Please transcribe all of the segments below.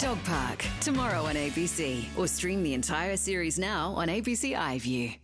Dog Park, tomorrow on ABC, or stream the entire series now on ABC iView.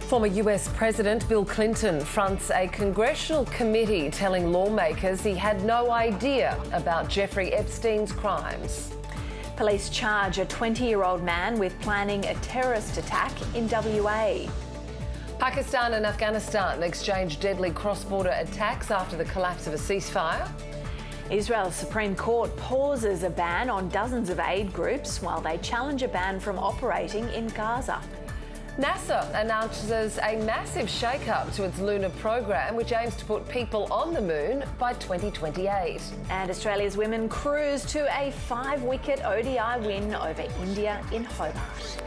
Former US President Bill Clinton fronts a congressional committee telling lawmakers he had no idea about Jeffrey Epstein's crimes. Police charge a 20-year-old man with planning a terrorist attack in WA. Pakistan and Afghanistan exchange deadly cross-border attacks after the collapse of a ceasefire. Israel's Supreme Court pauses a ban on dozens of aid groups while they challenge a ban from operating in Gaza. NASA announces a massive shake-up to its lunar program, which aims to put people on the moon by 2028. And Australia's women cruise to a 5-wicket ODI win over India in Hobart.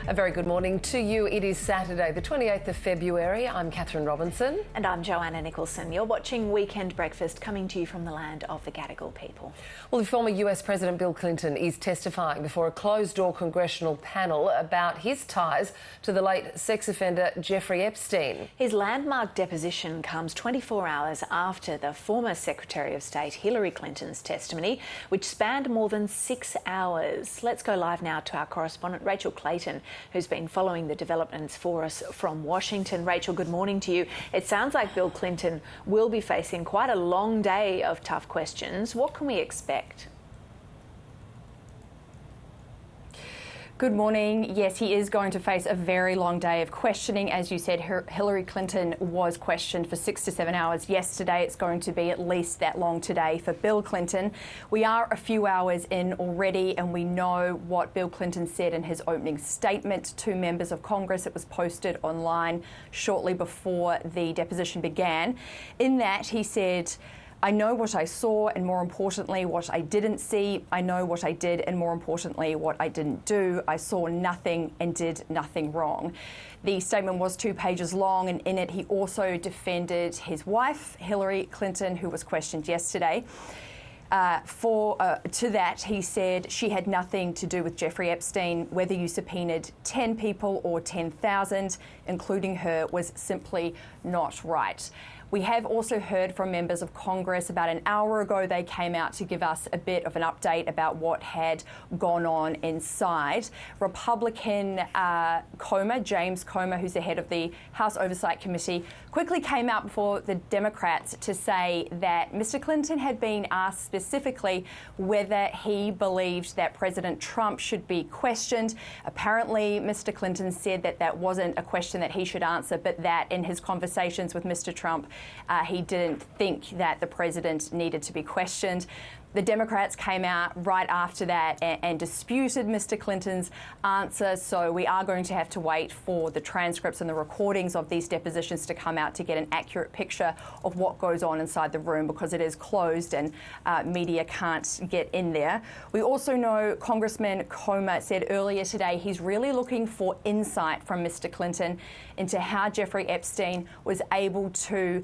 A very good morning to you. It is Saturday, the 28th of February. I'm Kathryn Robinson. And I'm Johanna NIcholson. You're watching Weekend Breakfast, coming to you from the land of the Gadigal people. Well, the former US President Bill Clinton is testifying before a closed-door congressional panel about his ties to the late sex offender Jeffrey Epstein. His landmark deposition comes 24 hours after the former Secretary of State Hillary Clinton's testimony, which spanned more than 6 hours. Let's go live now to our correspondent Rachel Clayton, who's been following the developments for us from Washington. Rachel, good morning to you. It sounds like Bill Clinton will be facing quite a long day of tough questions. What can we expect? Good morning. Yes, he is going to face a very long day of questioning. As you said, Hillary Clinton was questioned for 6 to 7 hours yesterday. It's going to be at least that long today for Bill Clinton. We are a few hours in already, and we know what Bill Clinton said in his opening statement to members of Congress. It was posted online shortly before the deposition began. In that, he said, "I know what I saw, and more importantly, what I didn't see. I know what I did, and more importantly, what I didn't do. I saw nothing and did nothing wrong." The statement was 2 pages long, and in it he also defended his wife, Hillary Clinton, who was questioned yesterday. To that, he said she had nothing to do with Jeffrey Epstein. Whether you subpoenaed 10 people or 10,000, including her, was simply not right. We have also heard from members of Congress. About an hour ago, they came out to give us a bit of an update about what had gone on inside. Republican James Comer, who's the head of the House Oversight Committee, quickly came out before the Democrats to say that Mr. Clinton had been asked specifically whether he believed that President Trump should be questioned. Apparently, Mr. Clinton said that that wasn't a question that he should answer, but that in his conversations with Mr. Trump, he didn't think that the president needed to be questioned. The Democrats came out right after that and disputed Mr. Clinton's answer, so we are going to have to wait for the transcripts and the recordings of these depositions to come out to get an accurate picture of what goes on inside the room, because it is closed and media can't get in there. We also know Congressman Comer said earlier today he's really looking for insight from Mr. Clinton into how Jeffrey Epstein was able to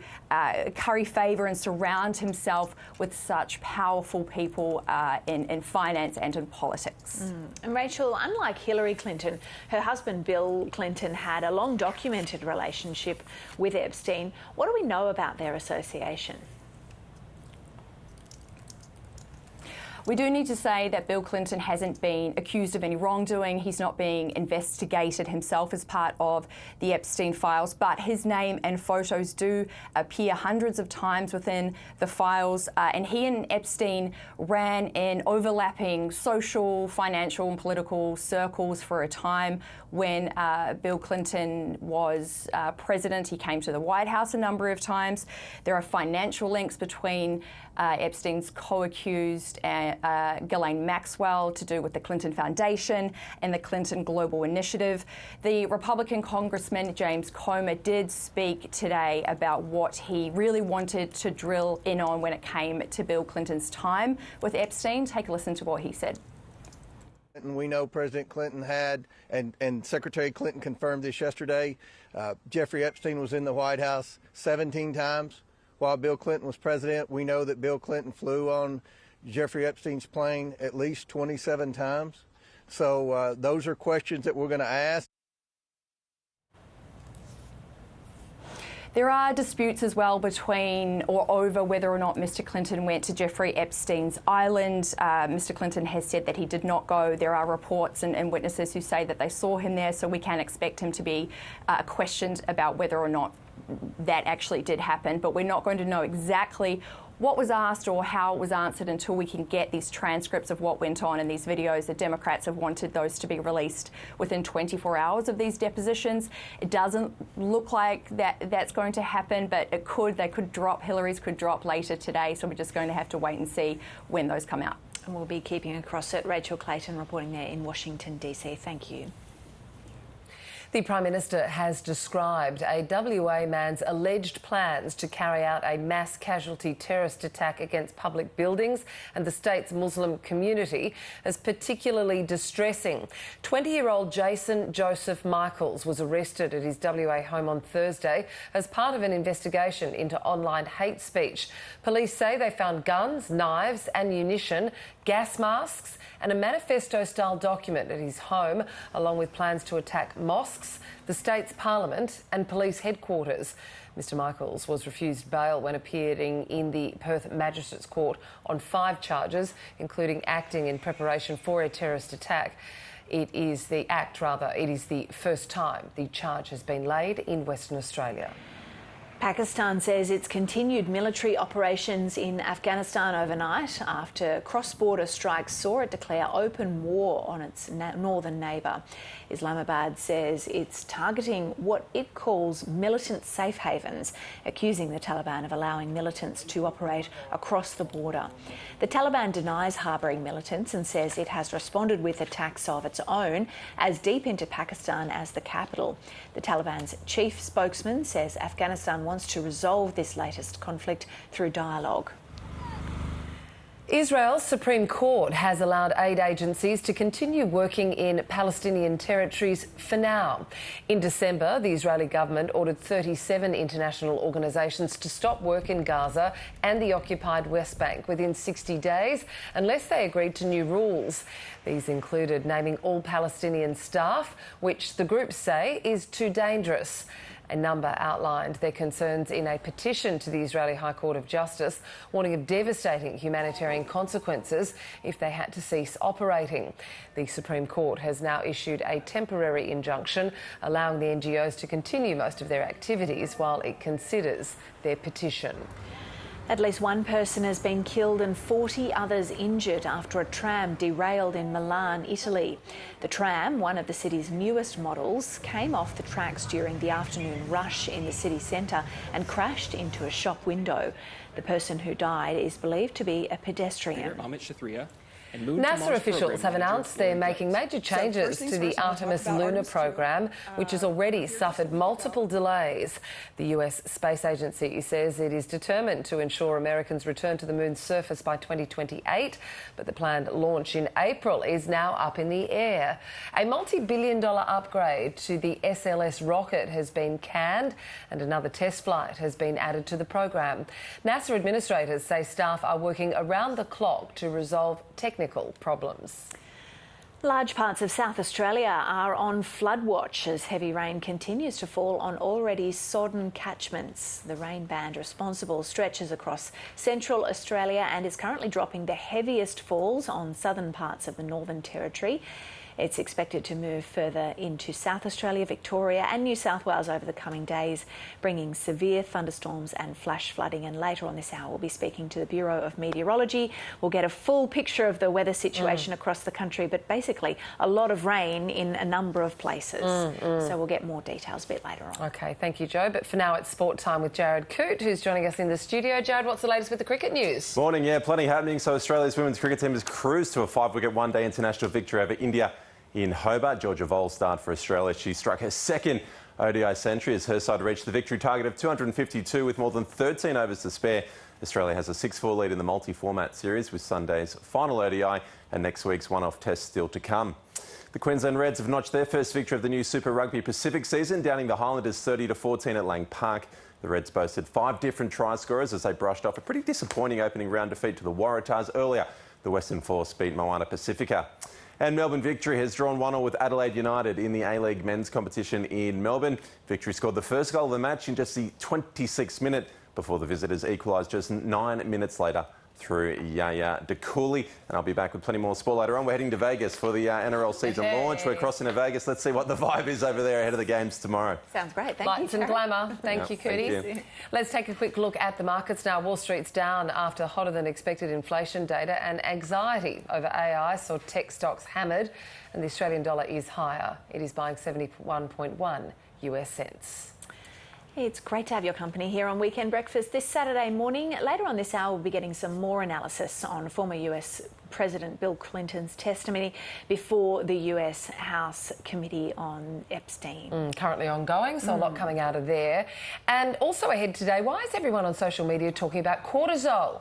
curry favour and surround himself with such powerful people in finance and in politics. And Rachel, unlike Hillary Clinton, her husband Bill Clinton had a long documented relationship with Epstein. What do we know about their association? We do need to say that Bill Clinton hasn't been accused of any wrongdoing. He's not being investigated himself as part of the Epstein files, but his name and photos do appear hundreds of times within the files. And he and Epstein ran in overlapping social, financial and political circles for a time when Bill Clinton was president. He came to the White House a number of times. There are financial links between Epstein's co-accused Ghislaine Maxwell to do with the Clinton Foundation and the Clinton Global Initiative. The Republican Congressman James Comer did speak today about what he really wanted to drill in on when it came to Bill Clinton's time with Epstein. Take a listen to what he said. We know President Clinton had, and Secretary Clinton confirmed this yesterday, Jeffrey Epstein was in the White House 17 times while Bill Clinton was president. We know that Bill Clinton flew on Jeffrey Epstein's plane at least 27 times. So those are questions that we're going to ask. There are disputes as well between or over whether or not Mr Clinton went to Jeffrey Epstein's island. Mr Clinton has said that he did not go. There are reports and witnesses who say that they saw him there, so we can expect him to be questioned about whether or not that actually did happen. But we're not going to know exactly what was asked or how it was answered until we can get these transcripts of what went on in these videos. The Democrats have wanted those to be released within 24 hours of these depositions. It doesn't look like that's going to happen, but it could. They could drop, Hillary's could drop later today, so we're just going to have to wait and see when those come out. And we'll be keeping across it. Rachel Clayton reporting there in Washington, D.C. Thank you. The Prime Minister has described a WA man's alleged plans to carry out a mass casualty terrorist attack against public buildings and the state's Muslim community as particularly distressing. 20-year-old Jason Joseph Michaels was arrested at his WA home on Thursday as part of an investigation into online hate speech. Police say they found guns, knives, ammunition, gas masks and a manifesto-style document at his home, along with plans to attack mosques, the state's parliament and police headquarters. Mr Michaels was refused bail when appearing in the Perth Magistrates Court on 5 charges, including acting in preparation for a terrorist attack. It is the first time the charge has been laid in Western Australia. Pakistan says it's continued military operations in Afghanistan overnight after cross-border strikes saw it declare open war on its northern neighbour. Islamabad says it's targeting what it calls militant safe havens, accusing the Taliban of allowing militants to operate across the border. The Taliban denies harbouring militants and says it has responded with attacks of its own as deep into Pakistan as the capital. The Taliban's chief spokesman says Afghanistan wants to resolve this latest conflict through dialogue. Israel's Supreme Court has allowed aid agencies to continue working in Palestinian territories for now. In December, the Israeli government ordered 37 international organisations to stop work in Gaza and the occupied West Bank within 60 days unless they agreed to new rules. These included naming all Palestinian staff, which the groups say is too dangerous. A number outlined their concerns in a petition to the Israeli High Court of Justice, warning of devastating humanitarian consequences if they had to cease operating. The Supreme Court has now issued a temporary injunction allowing the NGOs to continue most of their activities while it considers their petition. At least one person has been killed and 40 others injured after a tram derailed in Milan, Italy. The tram, one of the city's newest models, came off the tracks during the afternoon rush in the city centre and crashed into a shop window. The person who died is believed to be a pedestrian. NASA officials have announced they're making major changes to the Artemis lunar program, which has already suffered multiple delays. The US Space Agency says it is determined to ensure Americans return to the moon's surface by 2028, but the planned launch in April is now up in the air. A multi-billion-dollar upgrade to the SLS rocket has been canned and another test flight has been added to the program. NASA administrators say staff are working around the clock to resolve technical problems. Large parts of South Australia are on flood watch as heavy rain continues to fall on already sodden catchments. The rain band responsible stretches across Central Australia and is currently dropping the heaviest falls on southern parts of the Northern Territory. It's expected to move further into South Australia, Victoria and New South Wales over the coming days, bringing severe thunderstorms and flash flooding. And later on this hour, we'll be speaking to the Bureau of Meteorology. We'll get a full picture of the weather situation across the country, but basically a lot of rain in a number of places. So we'll get more details a bit later on. OK, thank you, Jo. But for now, it's sport time with Coote, who's joining us in the studio. Jared, what's the latest with the cricket news? Morning, yeah, plenty happening. So Australia's women's cricket team has cruised to a 5-wicket one-day international victory over India in Hobart. Georgia Volstad for Australia. She struck her second ODI century as her side reached the victory target of 252 with more than 13 overs to spare. Australia has a 6-4 lead in the multi-format series with Sunday's final ODI and next week's one-off test still to come. The Queensland Reds have notched their first victory of the new Super Rugby Pacific season, downing the Highlanders 30-14 at Lang Park. The Reds boasted 5 different try scorers as they brushed off a pretty disappointing opening round defeat to the Waratahs earlier. The Western Force beat Moana Pacifica. And Melbourne Victory has drawn 1-1 with Adelaide United in the A-League men's competition in Melbourne. Victory scored the first goal of the match in just the 26th minute before the visitors equalised just 9 minutes later through Yaya DeCooley. And I'll be back with plenty more sport later on. We're heading to Vegas for the NRL season launch. We're crossing to Vegas. Let's see what the vibe is over there ahead of the games tomorrow. Sounds great. Thank you. Lights and glamour. Thank you, Cootie. Thank you. Let's take a quick look at the markets now. Wall Street's down after hotter than expected inflation data, and anxiety over AI saw tech stocks hammered, and the Australian dollar is higher. It is buying 71.1 US cents. It's great to have your company here on Weekend Breakfast this Saturday morning. Later on this hour, we'll be getting some more analysis on former US President Bill Clinton's testimony before the US House Committee on Epstein. Currently ongoing, so a lot coming out of there. And also ahead today, why is everyone on social media talking about cortisol?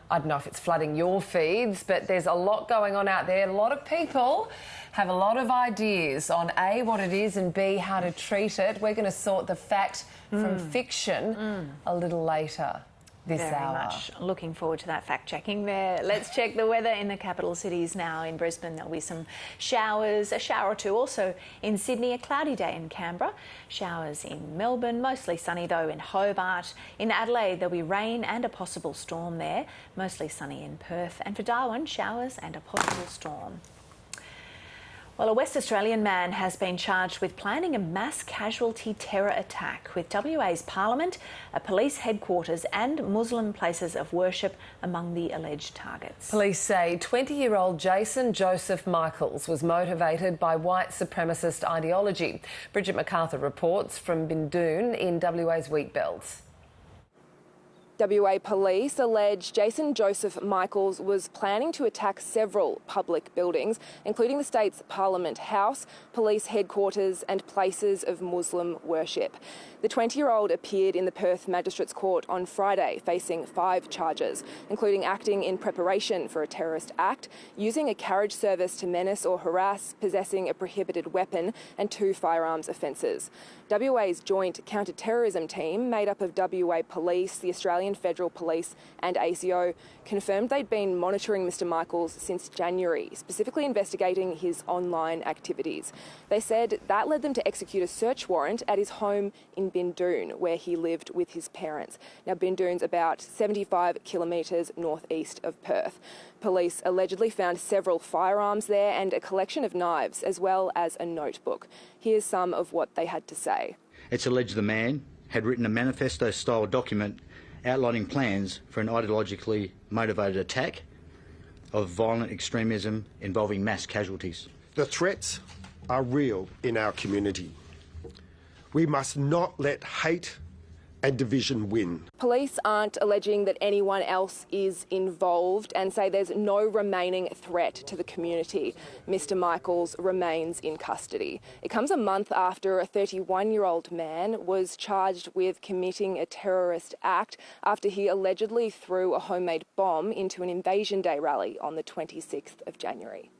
I don't know if it's flooding your feeds, but there's a lot going on out there. A lot of people have a lot of ideas on A, what it is, and B, how to treat it. We're going to sort the fact from fiction a little later this hour. Very much looking forward to that fact-checking there. Let's check the weather in the capital cities now. In Brisbane, there'll be some showers, a shower or two. Also in Sydney, a cloudy day in Canberra. Showers in Melbourne, mostly sunny though in Hobart. In Adelaide, there'll be rain and a possible storm there. Mostly sunny in Perth. And for Darwin, showers and a possible storm. Well, a West Australian man has been charged with planning a mass casualty terror attack with WA's Parliament, a police headquarters and Muslim places of worship among the alleged targets. Police say 20-year-old Jason Joseph Michaels was motivated by white supremacist ideology. Bridget MacArthur reports from Bindoon in WA's Wheatbelt. WA police allege Jason Joseph Michaels was planning to attack several public buildings, including the state's Parliament House, police headquarters and places of Muslim worship. The 20-year-old appeared in the Perth Magistrates Court on Friday, facing 5 charges, including acting in preparation for a terrorist act, using a carriage service to menace or harass, possessing a prohibited weapon and 2 firearms offences. WA's joint counter-terrorism team, made up of WA Police, the Australian Federal Police and ASIO, confirmed they'd been monitoring Mr Michaels since January, specifically investigating his online activities. They said that led them to execute a search warrant at his home in Bindoon, where he lived with his parents. Now, Bindoon's about 75 kilometres northeast of Perth. Police allegedly found several firearms there and a collection of knives, as well as a notebook. Here's some of what they had to say. It's alleged the man had written a manifesto-style document outlining plans for an ideologically motivated attack of violent extremism involving mass casualties. The threats are real in our community. We must not let hate and division win. Police aren't alleging that anyone else is involved and say there's no remaining threat to the community. Mr Michaels remains in custody. It comes a month after a 31-year-old man was charged with committing a terrorist act after he allegedly threw a homemade bomb into an Invasion Day rally on the 26th of January.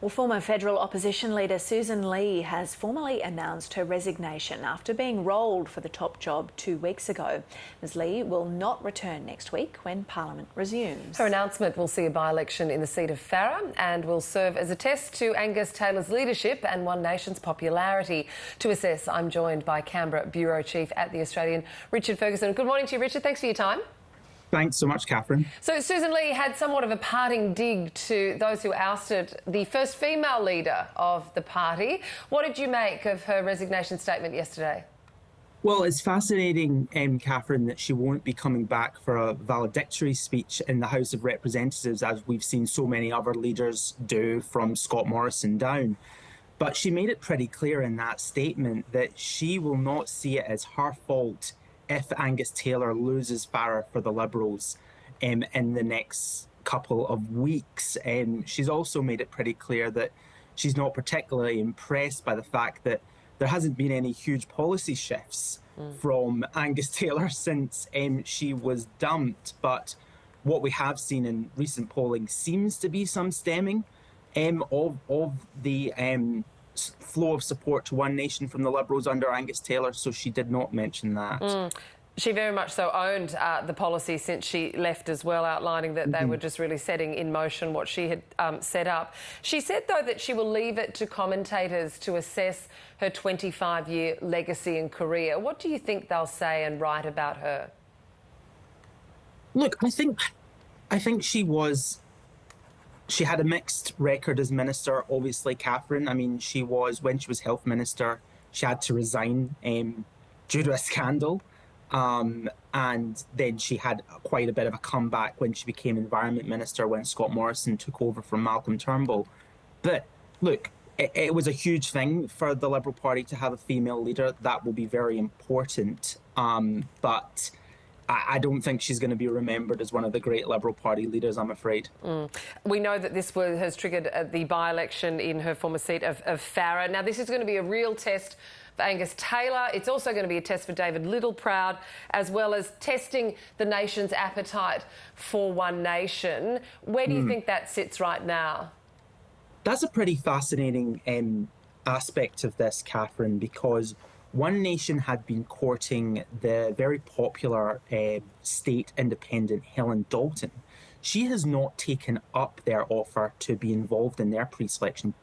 Well, former federal opposition leader Susan Lee has formally announced her resignation after being rolled for the top job 2 weeks ago. Ms Lee will not return next week when Parliament resumes. Her announcement will see a by-election in the seat of Farrer and will serve as a test to Angus Taylor's leadership and One Nation's popularity. To assess, I'm joined by Canberra Bureau Chief at the Australian, Richard Ferguson. Good morning to you, Richard. Thanks for your time. Thanks so much, Kathryn. So Susan Lee had somewhat of a parting dig to those who ousted the first female leader of the party. What did you make of her resignation statement yesterday? Well, it's fascinating, Kathryn, that she won't be coming back for a valedictory speech in the House of Representatives, as we've seen so many other leaders do, from Scott Morrison down. But she made it pretty clear in that statement that she will not see it as her fault if Angus Taylor loses Farrer for the Liberals in the next couple of weeks. She's also made it pretty clear that she's not particularly impressed by the fact that there hasn't been any huge policy shifts from Angus Taylor since she was dumped. But what we have seen in recent polling seems to be some stemming of the flow of support to One Nation from the Liberals under Angus Taylor, so she did not mention that. She very much so owned the policy since she left as well, outlining that they were just really setting in motion what she had set up. She said, though, that she will leave it to commentators to assess her 25-year legacy and career. What do you think they'll say and write about her? Look, I think she had a mixed record as minister, obviously, Kathryn. I mean, when she was health minister, she had to resign due to a scandal. And then she had quite a bit of a comeback when she became environment minister when Scott Morrison took over from Malcolm Turnbull. But look, it was a huge thing for the Liberal Party to have a female leader. That will be very important. But I don't think she's going to be remembered as one of the great Liberal Party leaders, I'm afraid. We know that this has triggered the by-election in her former seat of Farrer. Now, this is going to be a real test for Angus Taylor. It's also going to be a test for David Littleproud, as well as testing the nation's appetite for One Nation. Where do you think that sits right now? That's a pretty fascinating aspect of this, Kathryn, because One Nation had been courting the very popular state independent Helen Dalton. She has not taken up their offer to be involved in their pre-selection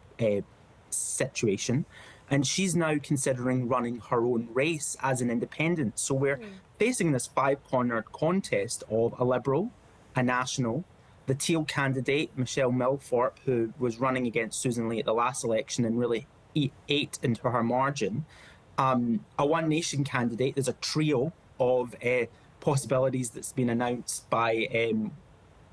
situation, and she's now considering running her own race as an independent. So we're facing this five-cornered contest of a Liberal, a National, the Teal candidate, Michelle Milford, who was running against Susan Lee at the last election and really ate into her margin, a One Nation candidate. There's a trio of possibilities that's been announced by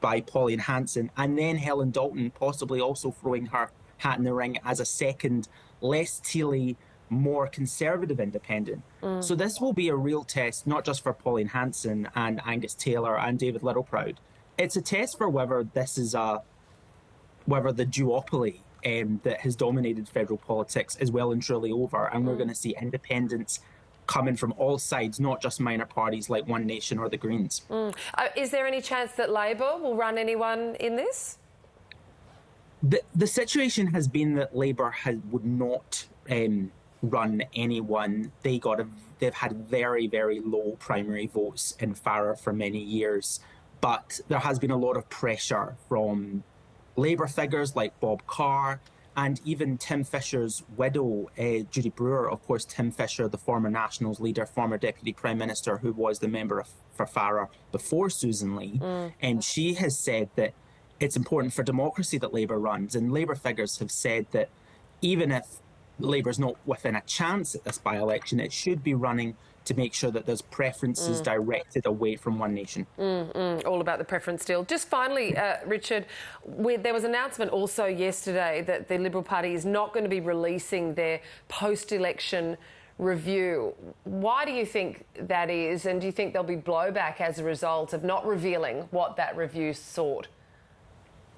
Pauline Hanson, and then Helen Dalton possibly also throwing her hat in the ring as a second, less tealy, more conservative independent. So this will be a real test, not just for Pauline Hanson and Angus Taylor and David Littleproud. It's a test for whether this is whether the duopoly that has dominated federal politics is well and truly over, and we're going to see independents coming from all sides, not just minor parties like One Nation or the Greens. Is there any chance that Labor will run anyone in this? The situation has been that Labour would not run anyone. They've had very, very low primary votes in Farrer for many years, but there has been a lot of pressure from Labour figures like Bob Carr and even Tim Fisher's widow, Judy Brewer. Of course, Tim Fisher, the former Nationals leader, former Deputy Prime Minister, who was the member for Farrer before Susan Lee, and she has said that it's important for democracy that Labour runs. And Labour figures have said that even if Labour's not within a chance at this by-election, it should be running to make sure that there's preferences directed away from One Nation. All about the preference deal. Just finally, Richard, there was an announcement also yesterday that the Liberal Party is not going to be releasing their post-election review. Why do you think that is? And do you think there'll be blowback as a result of not revealing what that review sought?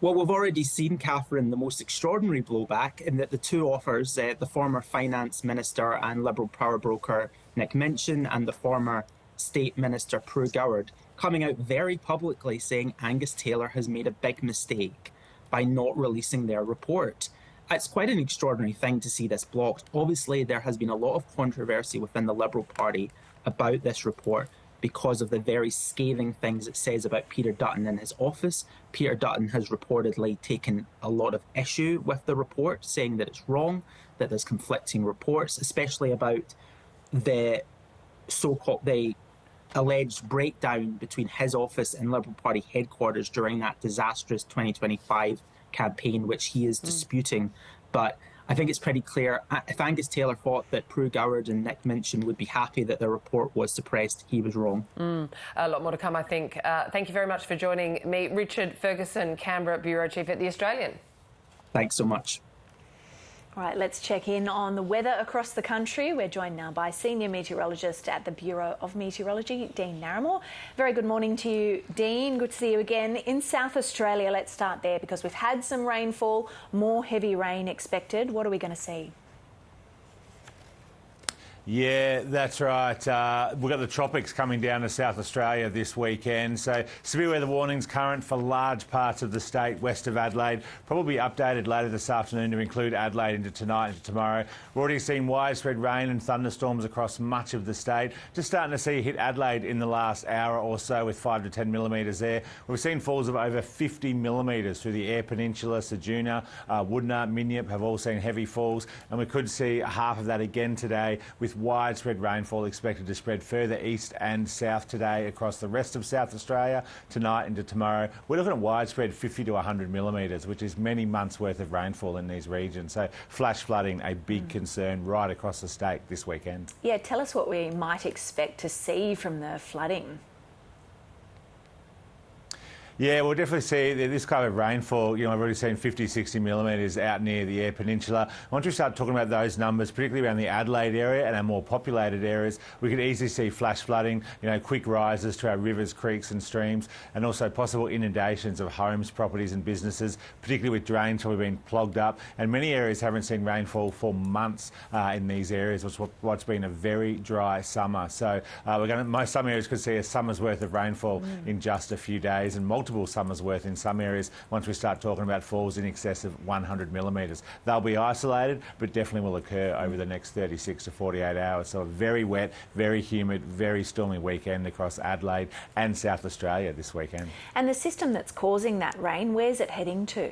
Well, we've already seen, Kathryn, the most extraordinary blowback in that the two offers, the former Finance Minister and Liberal power broker Nick Minchin and the former State Minister Prue Goward, coming out very publicly saying Angus Taylor has made a big mistake by not releasing their report. It's quite an extraordinary thing to see this blocked. Obviously, there has been a lot of controversy within the Liberal Party about this report because of the very scathing things it says about Peter Dutton in his office. Peter Dutton has reportedly taken a lot of issue with the report, saying that it's wrong, that there's conflicting reports, especially about the so-called alleged breakdown between his office and Liberal Party headquarters during that disastrous 2025 campaign, which he is disputing. But I think it's pretty clear. If Angus Taylor thought that Prue Goward and Nick Minchin would be happy that the report was suppressed, he was wrong. A lot more to come, I think. Thank you very much for joining me. Richard Ferguson, Canberra Bureau Chief at The Australian. Thanks so much. All right, let's check in on the weather across the country. We're joined now by Senior Meteorologist at the Bureau of Meteorology, Dean Narramore. Very good morning to you, Dean. Good to see you again. In South Australia, let's start there because we've had some rainfall, more heavy rain expected. What are we going to see? Yeah, that's right. We've got the tropics coming down to South Australia this weekend. So severe weather warnings current for large parts of the state west of Adelaide. Probably updated later this afternoon to include Adelaide into tonight and tomorrow. We're already seeing widespread rain and thunderstorms across much of the state. Just starting to see hit Adelaide in the last hour or so with 5 to 10 millimetres there. We've seen falls of over 50 millimetres through the Eyre Peninsula, Ceduna, Woodna, Minyip have all seen heavy falls. And we could see half of that again today with widespread rainfall expected to spread further east and south today across the rest of South Australia tonight into tomorrow. We're looking at widespread 50 to 100 millimetres, which is many months' worth of rainfall in these regions. So flash flooding, a big concern right across the state this weekend. Yeah, tell us what we might expect to see from the flooding. Yeah, we'll definitely see this kind of rainfall. You know, I've already seen 50, 60 millimetres out near the Eyre Peninsula. Once we start talking about those numbers, particularly around the Adelaide area and our more populated areas, we could easily see flash flooding, you know, quick rises to our rivers, creeks and streams, and also possible inundations of homes, properties and businesses, particularly with drains probably being plugged up. And many areas haven't seen rainfall for months in these areas, what's been a very dry summer. So some areas could see a summer's worth of rainfall in just a few days, and multiple summers worth in some areas once we start talking about falls in excess of 100 millimetres. They'll be isolated, but definitely will occur over the next 36 to 48 hours. So a very wet, very humid, very stormy weekend across Adelaide and South Australia this weekend. And the system that's causing that rain, where's it heading to?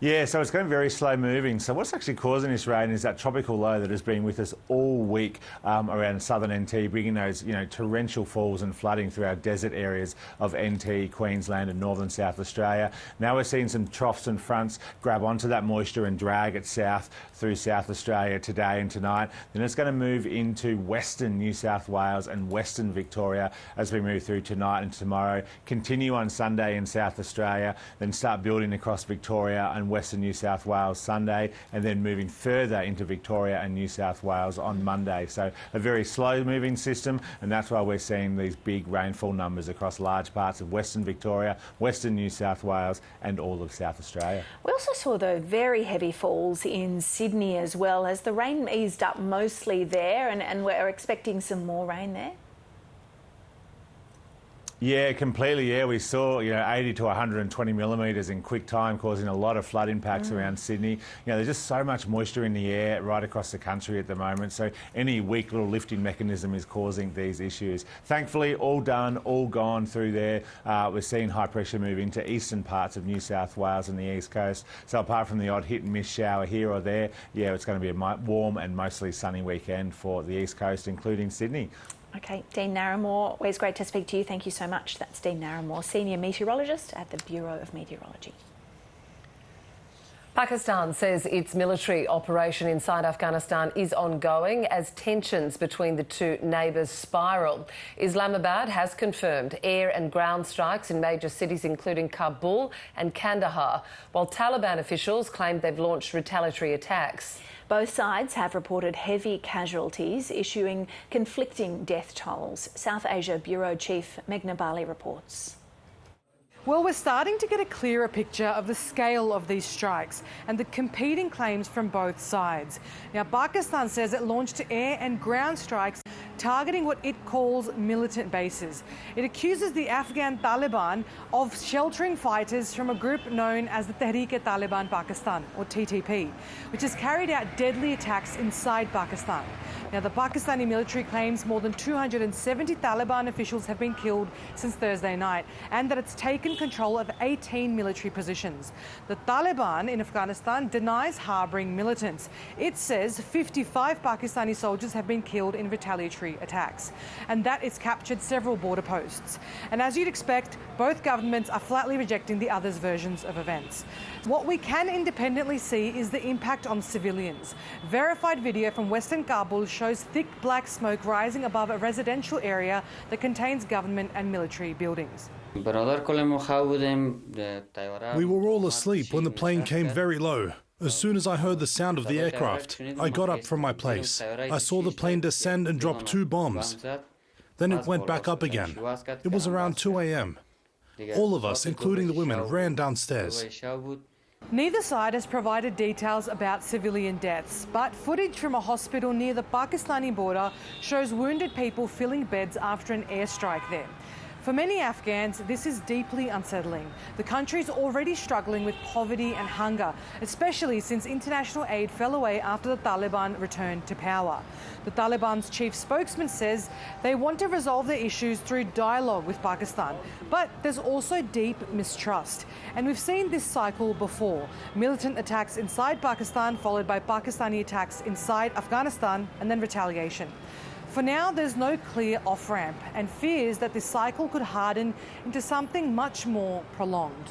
Yeah, so it's going very slow moving. So what's actually causing this rain is that tropical low that has been with us all week around southern NT, bringing those, you know, torrential falls and flooding through our desert areas of NT, Queensland and northern South Australia. Now we're seeing some troughs and fronts grab onto that moisture and drag it south through South Australia today and tonight. Then it's going to move into western New South Wales and western Victoria as we move through tonight and tomorrow. Continue on Sunday in South Australia, then start building across Victoria and western New South Wales Sunday, and then moving further into Victoria and New South Wales on Monday. So a very slow moving system, and that's why we're seeing these big rainfall numbers across large parts of western Victoria, western New South Wales and all of South Australia. We also saw the very heavy falls in Sydney as well. Has the rain eased up mostly there, and we're expecting some more rain there? Yeah, completely. Yeah, we saw 80 to 120 millimetres in quick time, causing a lot of flood impacts around Sydney. There's just so much moisture in the air right across the country at the moment. So any weak little lifting mechanism is causing these issues. Thankfully, all done, all gone through there. We're seeing high pressure move into eastern parts of New South Wales and the east coast. So apart from the odd hit and miss shower here or there, yeah, it's going to be a warm and mostly sunny weekend for the east coast, including Sydney. Okay, Dean Narramore, always great to speak to you. Thank you so much. That's Dean Narramore, Senior Meteorologist at the Bureau of Meteorology. Pakistan says its military operation inside Afghanistan is ongoing as tensions between the two neighbours spiral. Islamabad has confirmed air and ground strikes in major cities including Kabul and Kandahar, while Taliban officials claim they've launched retaliatory attacks. Both sides have reported heavy casualties, issuing conflicting death tolls. South Asia Bureau Chief Meghna Bali reports. Well, we're starting to get a clearer picture of the scale of these strikes and the competing claims from both sides. Now, Pakistan says it launched air and ground strikes targeting what it calls militant bases. It accuses the Afghan Taliban of sheltering fighters from a group known as the Tehreek-e-Taliban Pakistan, or TTP, which has carried out deadly attacks inside Pakistan. Now, the Pakistani military claims more than 270 Taliban officials have been killed since Thursday night, and that it's taken control of 18 military positions. The Taliban in Afghanistan denies harbouring militants. It says 55 Pakistani soldiers have been killed in retaliatory military attacks, and that it's captured several border posts. And as you'd expect, both governments are flatly rejecting the other's versions of events. What we can independently see is the impact on civilians. Verified video from Western Kabul shows thick black smoke rising above a residential area that contains government and military buildings. We were all asleep when the plane came very low. As soon as I heard the sound of the aircraft, I got up from my place. I saw the plane descend and drop 2 bombs. Then it went back up again. It was around 2 a.m. All of us, including the women, ran downstairs. Neither side has provided details about civilian deaths, but footage from a hospital near the Pakistani border shows wounded people filling beds after an airstrike there. For many Afghans, this is deeply unsettling. The country is already struggling with poverty and hunger, especially since international aid fell away after the Taliban returned to power. The Taliban's chief spokesman says they want to resolve their issues through dialogue with Pakistan, but there's also deep mistrust. And we've seen this cycle before. Militant attacks inside Pakistan, followed by Pakistani attacks inside Afghanistan, and then retaliation. For now, there's no clear off-ramp, and fears that this cycle could harden into something much more prolonged.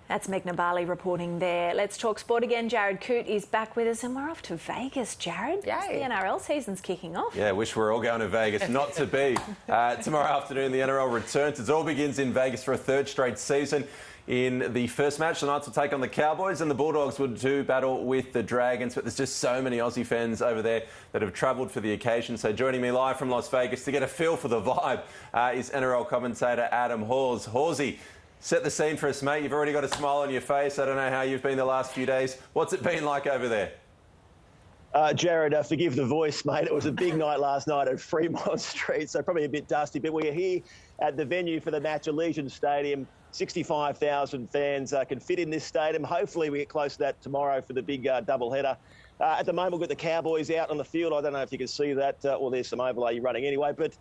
That's Meghna Bali reporting there. Let's talk sport again. Jared Coote is back with us, and we're off to Vegas, Jared. Yay. The NRL season's kicking off. Yeah, wish we were all going to Vegas. Not to be. Tomorrow afternoon, the NRL returns. It all begins in Vegas for a third straight season. In the first match, the Knights will take on the Cowboys and the Bulldogs would do battle with the Dragons. But there's just so many Aussie fans over there that have travelled for the occasion. So joining me live from Las Vegas to get a feel for the vibe is NRL commentator Adam Hawes. Hawsey, set the scene for us, mate. You've already got a smile on your face. I don't know how you've been the last few days. What's it been like over there? Jared, forgive the voice, mate. It was a big night last night at Fremont Street, so probably a bit dusty. But we're here at the venue for the match, Allegiant Stadium. 65,000 fans can fit in this stadium. Hopefully we get close to that tomorrow for the big doubleheader. At the moment, we've got the Cowboys out on the field. I don't know if you can see that, or there's some overlay running anyway. But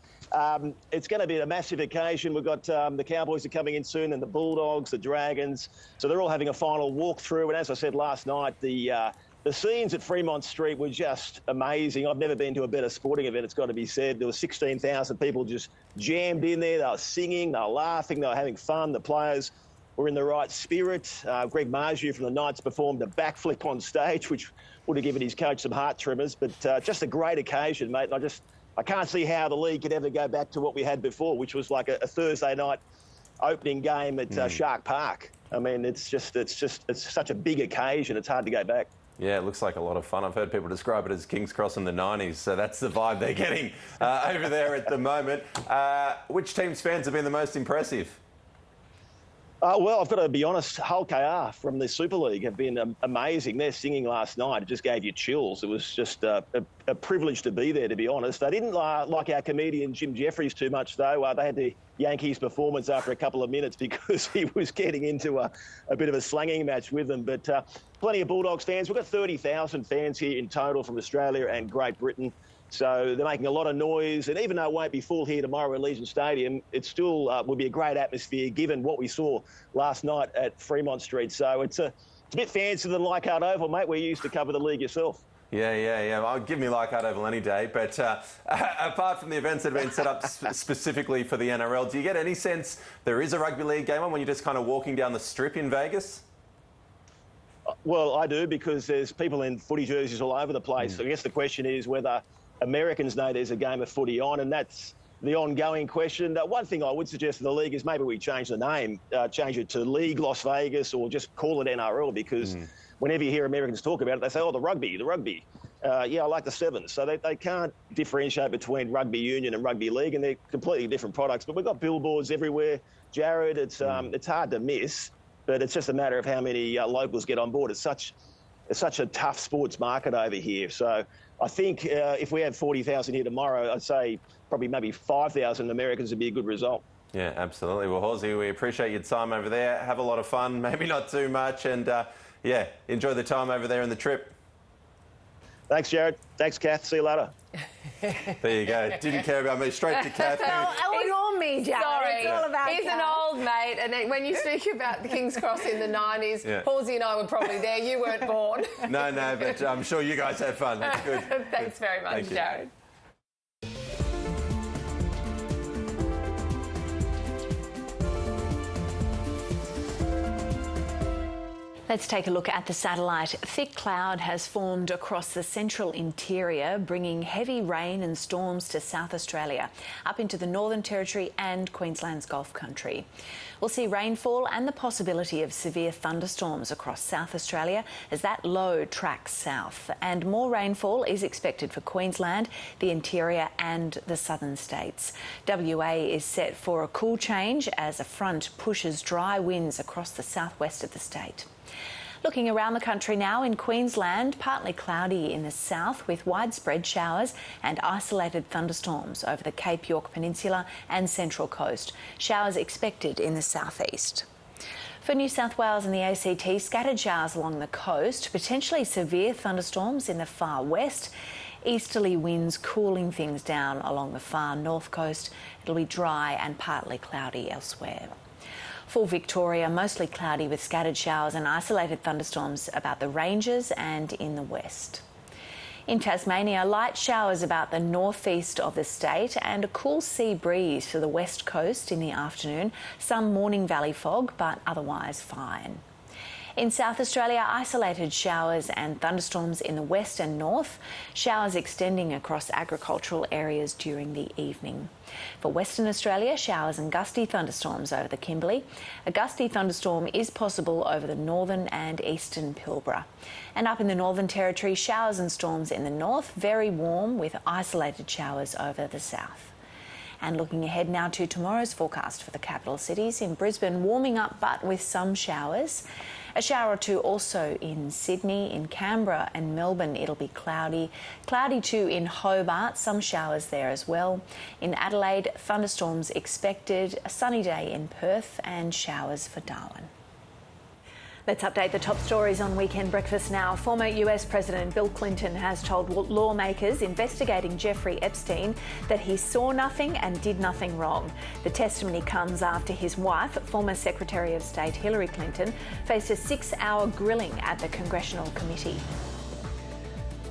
it's going to be a massive occasion. We've got the Cowboys are coming in soon, and the Bulldogs, the Dragons. So they're all having a final walkthrough. And as I said last night, the scenes at Fremont Street were just amazing. I've never been to a better sporting event, it's got to be said. There were 16,000 people just jammed in there. They were singing, they were laughing, they were having fun. The players were in the right spirit. Greg Marju from the Knights performed a backflip on stage, which would have given his coach some heart tremors. But just a great occasion, mate. And I can't see how the league could ever go back to what we had before, which was like a Thursday night opening game at Shark Park. I mean, it's such a big occasion, it's hard to go back. Yeah, it looks like a lot of fun. I've heard people describe it as King's Cross in the 90s, so that's the vibe they're getting over there at the moment. Which team's fans have been the most impressive? Well, I've got to be honest, Hull KR from the Super League have been amazing. Their singing last night, it just gave you chills. It was just a privilege to be there, to be honest. I didn't like our comedian Jim Jeffries too much, though. They had the Yankees performance after a couple of minutes because he was getting into a bit of a slanging match with them. But plenty of Bulldogs fans. We've got 30,000 fans here in total from Australia and Great Britain. So they're making a lot of noise, and even though it won't be full here tomorrow at Allegiant Stadium, it still will be a great atmosphere given what we saw last night at Fremont Street. So it's a bit fancier than Leichhardt Oval, mate, where you used to cover the league yourself. Yeah. I'll give me Leichhardt Oval any day. But apart from the events that have been set up specifically for the NRL, do you get any sense there is a rugby league game on when you're just kind of walking down the strip in Vegas? Well, I do, because there's people in footy jerseys all over the place. So I guess the question is whether Americans know there's a game of footy on, and that's the ongoing question. One thing I would suggest to the league is maybe we change the name, change it to League Las Vegas, or just call it NRL, because whenever you hear Americans talk about it, they say, oh, the rugby. Yeah, I like the Sevens. So they can't differentiate between rugby union and rugby league, and they're completely different products. But we've got billboards everywhere, Jared. It's hard to miss, but it's just a matter of how many locals get on board. It's such a tough sports market over here. So I think if we had 40,000 here tomorrow, I'd say probably maybe 5,000 Americans would be a good result. Yeah, absolutely. Well, Hawsey, we appreciate your time over there. Have a lot of fun, maybe not too much, and enjoy the time over there and the trip. Thanks, Jared. Thanks, Kath. See you later. There you go. Didn't care about me. Straight to Kathryn. Well, ignore me, Jared. Sorry. It's all about He's an old mate, and then when you speak about the King's Cross in the 90s, Hawsey and I were probably there. You weren't born. No, but I'm sure you guys had fun. That's good. Thanks very much, Jared. Let's take a look at the satellite. Thick cloud has formed across the central interior, bringing heavy rain and storms to South Australia, up into the Northern Territory and Queensland's Gulf Country. We'll see rainfall and the possibility of severe thunderstorms across South Australia as that low tracks south. And more rainfall is expected for Queensland, the interior and the southern states. WA is set for a cool change as a front pushes dry winds across the southwest of the state. Looking around the country now, in Queensland, partly cloudy in the south with widespread showers and isolated thunderstorms over the Cape York Peninsula and Central Coast. Showers expected in the southeast. For New South Wales and the ACT, scattered showers along the coast, potentially severe thunderstorms in the far west. Easterly winds cooling things down along the far north coast. It'll be dry and partly cloudy elsewhere. For Victoria, mostly cloudy with scattered showers and isolated thunderstorms about the ranges and in the west. In Tasmania, light showers about the northeast of the state and a cool sea breeze for the west coast in the afternoon. Some morning valley fog, but otherwise fine. In South Australia, isolated showers and thunderstorms in the west and north, showers extending across agricultural areas during the evening. For Western Australia, showers and gusty thunderstorms over the Kimberley. A gusty thunderstorm is possible over the northern and eastern Pilbara. And up in the Northern Territory, showers and storms in the north, very warm with isolated showers over the south. And looking ahead now to tomorrow's forecast for the capital cities. In Brisbane, warming up but with some showers. A shower or two also in Sydney. In Canberra and Melbourne, it'll be cloudy. Cloudy too in Hobart, some showers there as well. In Adelaide, thunderstorms expected. A sunny day in Perth and showers for Darwin. Let's update the top stories on Weekend Breakfast now. Former US President Bill Clinton has told lawmakers investigating Jeffrey Epstein that he saw nothing and did nothing wrong. The testimony comes after his wife, former Secretary of State Hillary Clinton, faced a 6-hour grilling at the Congressional Committee.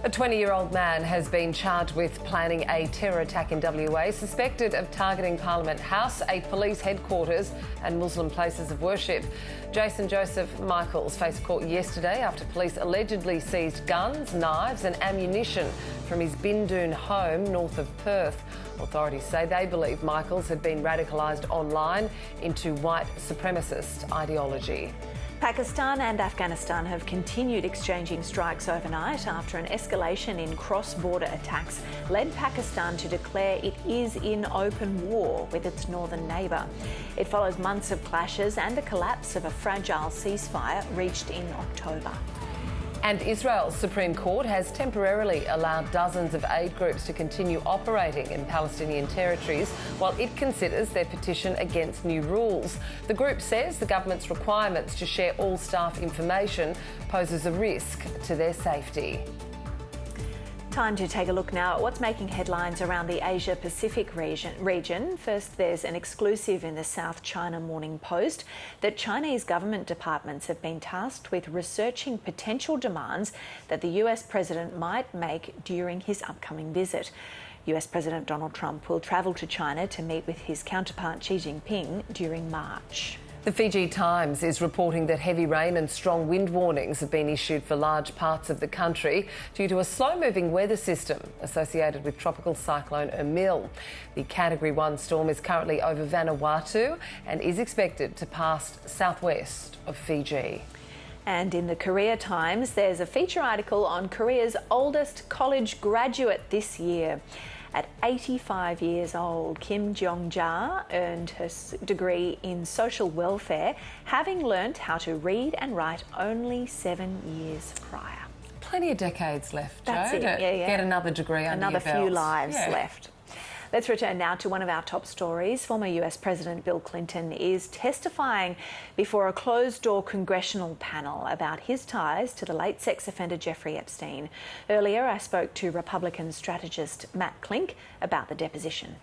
A 20-year-old man has been charged with planning a terror attack in WA, suspected of targeting Parliament House, a police headquarters and Muslim places of worship. Jason Joseph Michaels faced court yesterday after police allegedly seized guns, knives and ammunition from his Bindoon home north of Perth. Authorities say they believe Michaels had been radicalised online into white supremacist ideology. Pakistan and Afghanistan have continued exchanging strikes overnight after an escalation in cross-border attacks led Pakistan to declare it is in open war with its northern neighbour. It follows months of clashes and the collapse of a fragile ceasefire reached in October. And Israel's Supreme Court has temporarily allowed dozens of aid groups to continue operating in Palestinian territories while it considers their petition against new rules. The group says the government's requirements to share all staff information poses a risk to their safety. Time to take a look now at what's making headlines around the Asia-Pacific region. First, there's an exclusive in the South China Morning Post that Chinese government departments have been tasked with researching potential demands that the US president might make during his upcoming visit. US President Donald Trump will travel to China to meet with his counterpart Xi Jinping during March. The Fiji Times is reporting that heavy rain and strong wind warnings have been issued for large parts of the country due to a slow-moving weather system associated with tropical cyclone Emil. The Category 1 storm is currently over Vanuatu and is expected to pass southwest of Fiji. And in the Korea Times, there's a feature article on Korea's oldest college graduate this year. At 85 years old, Kim Jong-ja earned her degree in social welfare, having learnt how to read and write only 7 years prior. Plenty of decades left, Jo, That's it. to Yeah. get another degree under your belt. Another few lives left. Let's return now to one of our top stories. Former US President Bill Clinton is testifying before a closed-door congressional panel about his ties to the late sex offender Jeffrey Epstein. Earlier, I spoke to Republican strategist Matt Klink about the deposition.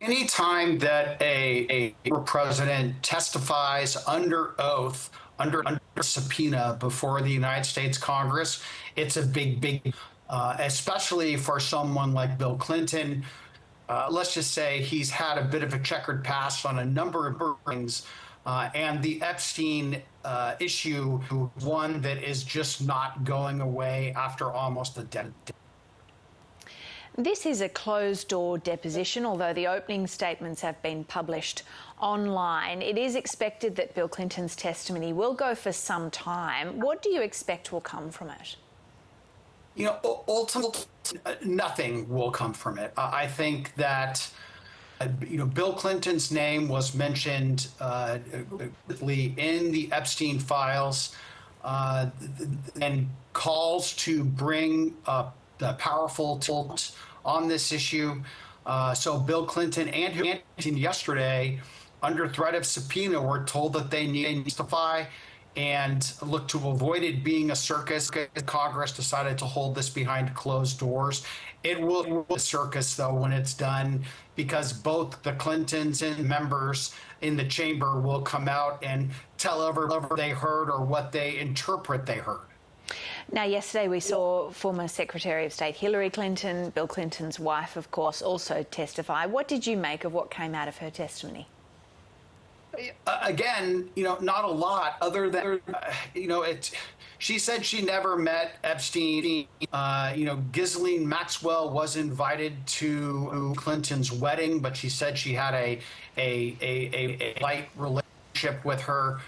Any time that a president testifies under oath, under subpoena before the United States Congress, it's a big, especially for someone like Bill Clinton. Let's just say he's had a bit of a checkered past on a number of things, And the Epstein issue, one that is just not going away after almost a decade. This is a closed-door deposition, although the opening statements have been published online. It is expected that Bill Clinton's testimony will go for some time. What do you expect will come from it? You know, ultimately, nothing will come from it. I think that, Bill Clinton's name was mentioned in the Epstein files and calls to bring the powerful tilt on this issue. So Bill Clinton and Hillary Clinton yesterday, under threat of subpoena, were told that they need to testify and look to avoid it being a circus. Congress decided to hold this behind closed doors. It will be a circus, though, when it's done, because both the Clintons and members in the chamber will come out and tell whatever they heard or what they interpret they heard. Now, yesterday we saw former Secretary of State Hillary Clinton, Bill Clinton's wife, of course, also testify. What did you make of what came out of her testimony? Again, not a lot other than, she said she never met Epstein. Ghislaine Maxwell was invited to Clinton's wedding, but she said she had a light relationship with her.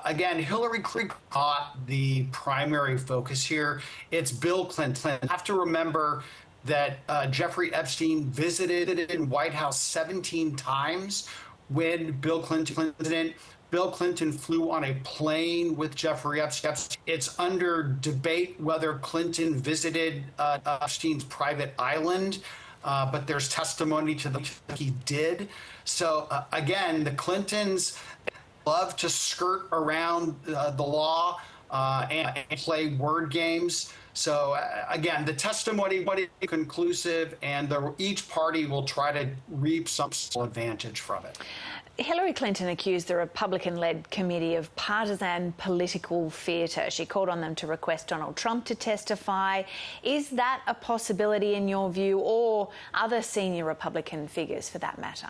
Again, Hillary Clinton caught the primary focus here. It's Bill Clinton. You have to remember that Jeffrey Epstein visited in White House 17 times when Bill Clinton was president. Bill Clinton flew on a plane with Jeffrey Epstein. It's under debate whether Clinton visited Epstein's private island, but there's testimony to that he did. So again, the Clintons love to skirt around the law and play word games. So again, the testimony was conclusive, and each party will try to reap some advantage from it. Hillary Clinton accused the Republican-led committee of partisan political theatre. She called on them to request Donald Trump to testify. Is that a possibility in your view, or other senior Republican figures for that matter?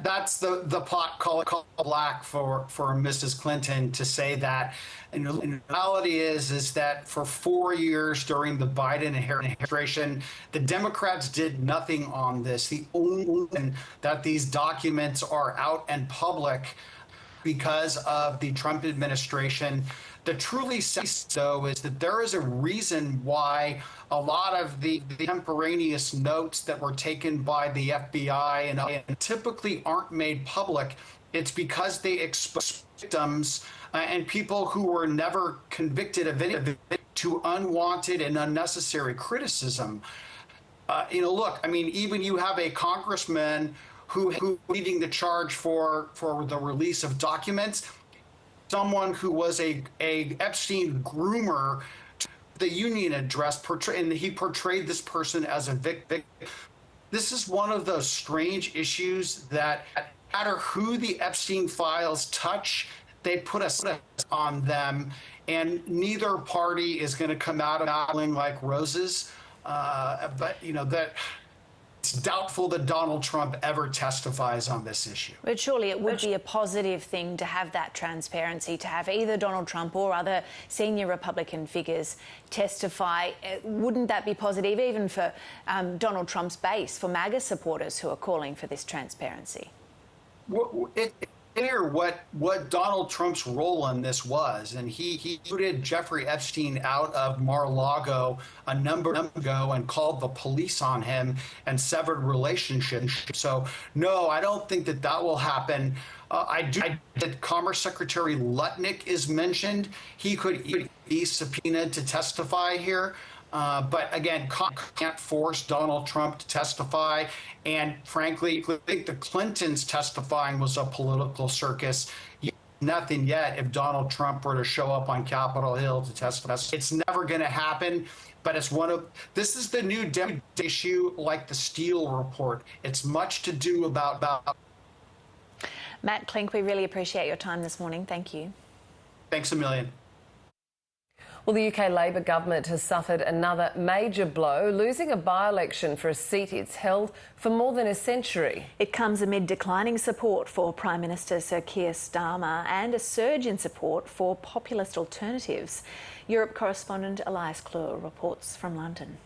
That's the pot called black for Mrs. Clinton to say that. And the reality is that for 4 years during the Biden administration, the Democrats did nothing on this. The only reason that these documents are out and public because of the Trump administration. The truly sad, though, is that there is a reason why a lot of the contemporaneous notes that were taken by the FBI and typically aren't made public. It's because they expose victims and people who were never convicted of anything to unwanted and unnecessary criticism. Look, I mean, even you have a congressman who leading the charge for the release of documents, someone who was a Epstein groomer. The union address, and he portrayed this person as a victim. This is one of those strange issues that no matter who the Epstein files touch, they put us on them, and neither party is going to come out smelling like roses. But that it's doubtful that Donald Trump ever testifies on this issue. But surely it would be a positive thing to have that transparency, to have either Donald Trump or other senior Republican figures testify. Wouldn't that be positive even for Donald Trump's base, for MAGA supporters who are calling for this transparency? It's clear what Donald Trump's role in this was, and he booted Jeffrey Epstein out of Mar-a-Lago a number ago and called the police on him and severed relationships. So no, I don't think that will happen. That Commerce Secretary Lutnick is mentioned. He could be subpoenaed to testify here. But again, can't force Donald Trump to testify. And frankly, I think the Clintons testifying was a political circus. Nothing yet if Donald Trump were to show up on Capitol Hill to testify. It's never going to happen. But this is the new issue, like the Steele report. It's much to do about. Matt Klink, we really appreciate your time this morning. Thank you. Thanks a million. Well, the UK Labor government has suffered another major blow, losing a by-election for a seat it's held for more than a century. It comes amid declining support for Prime Minister Sir Keir Starmer and a surge in support for populist alternatives. Europe correspondent Elias Clure reports from London.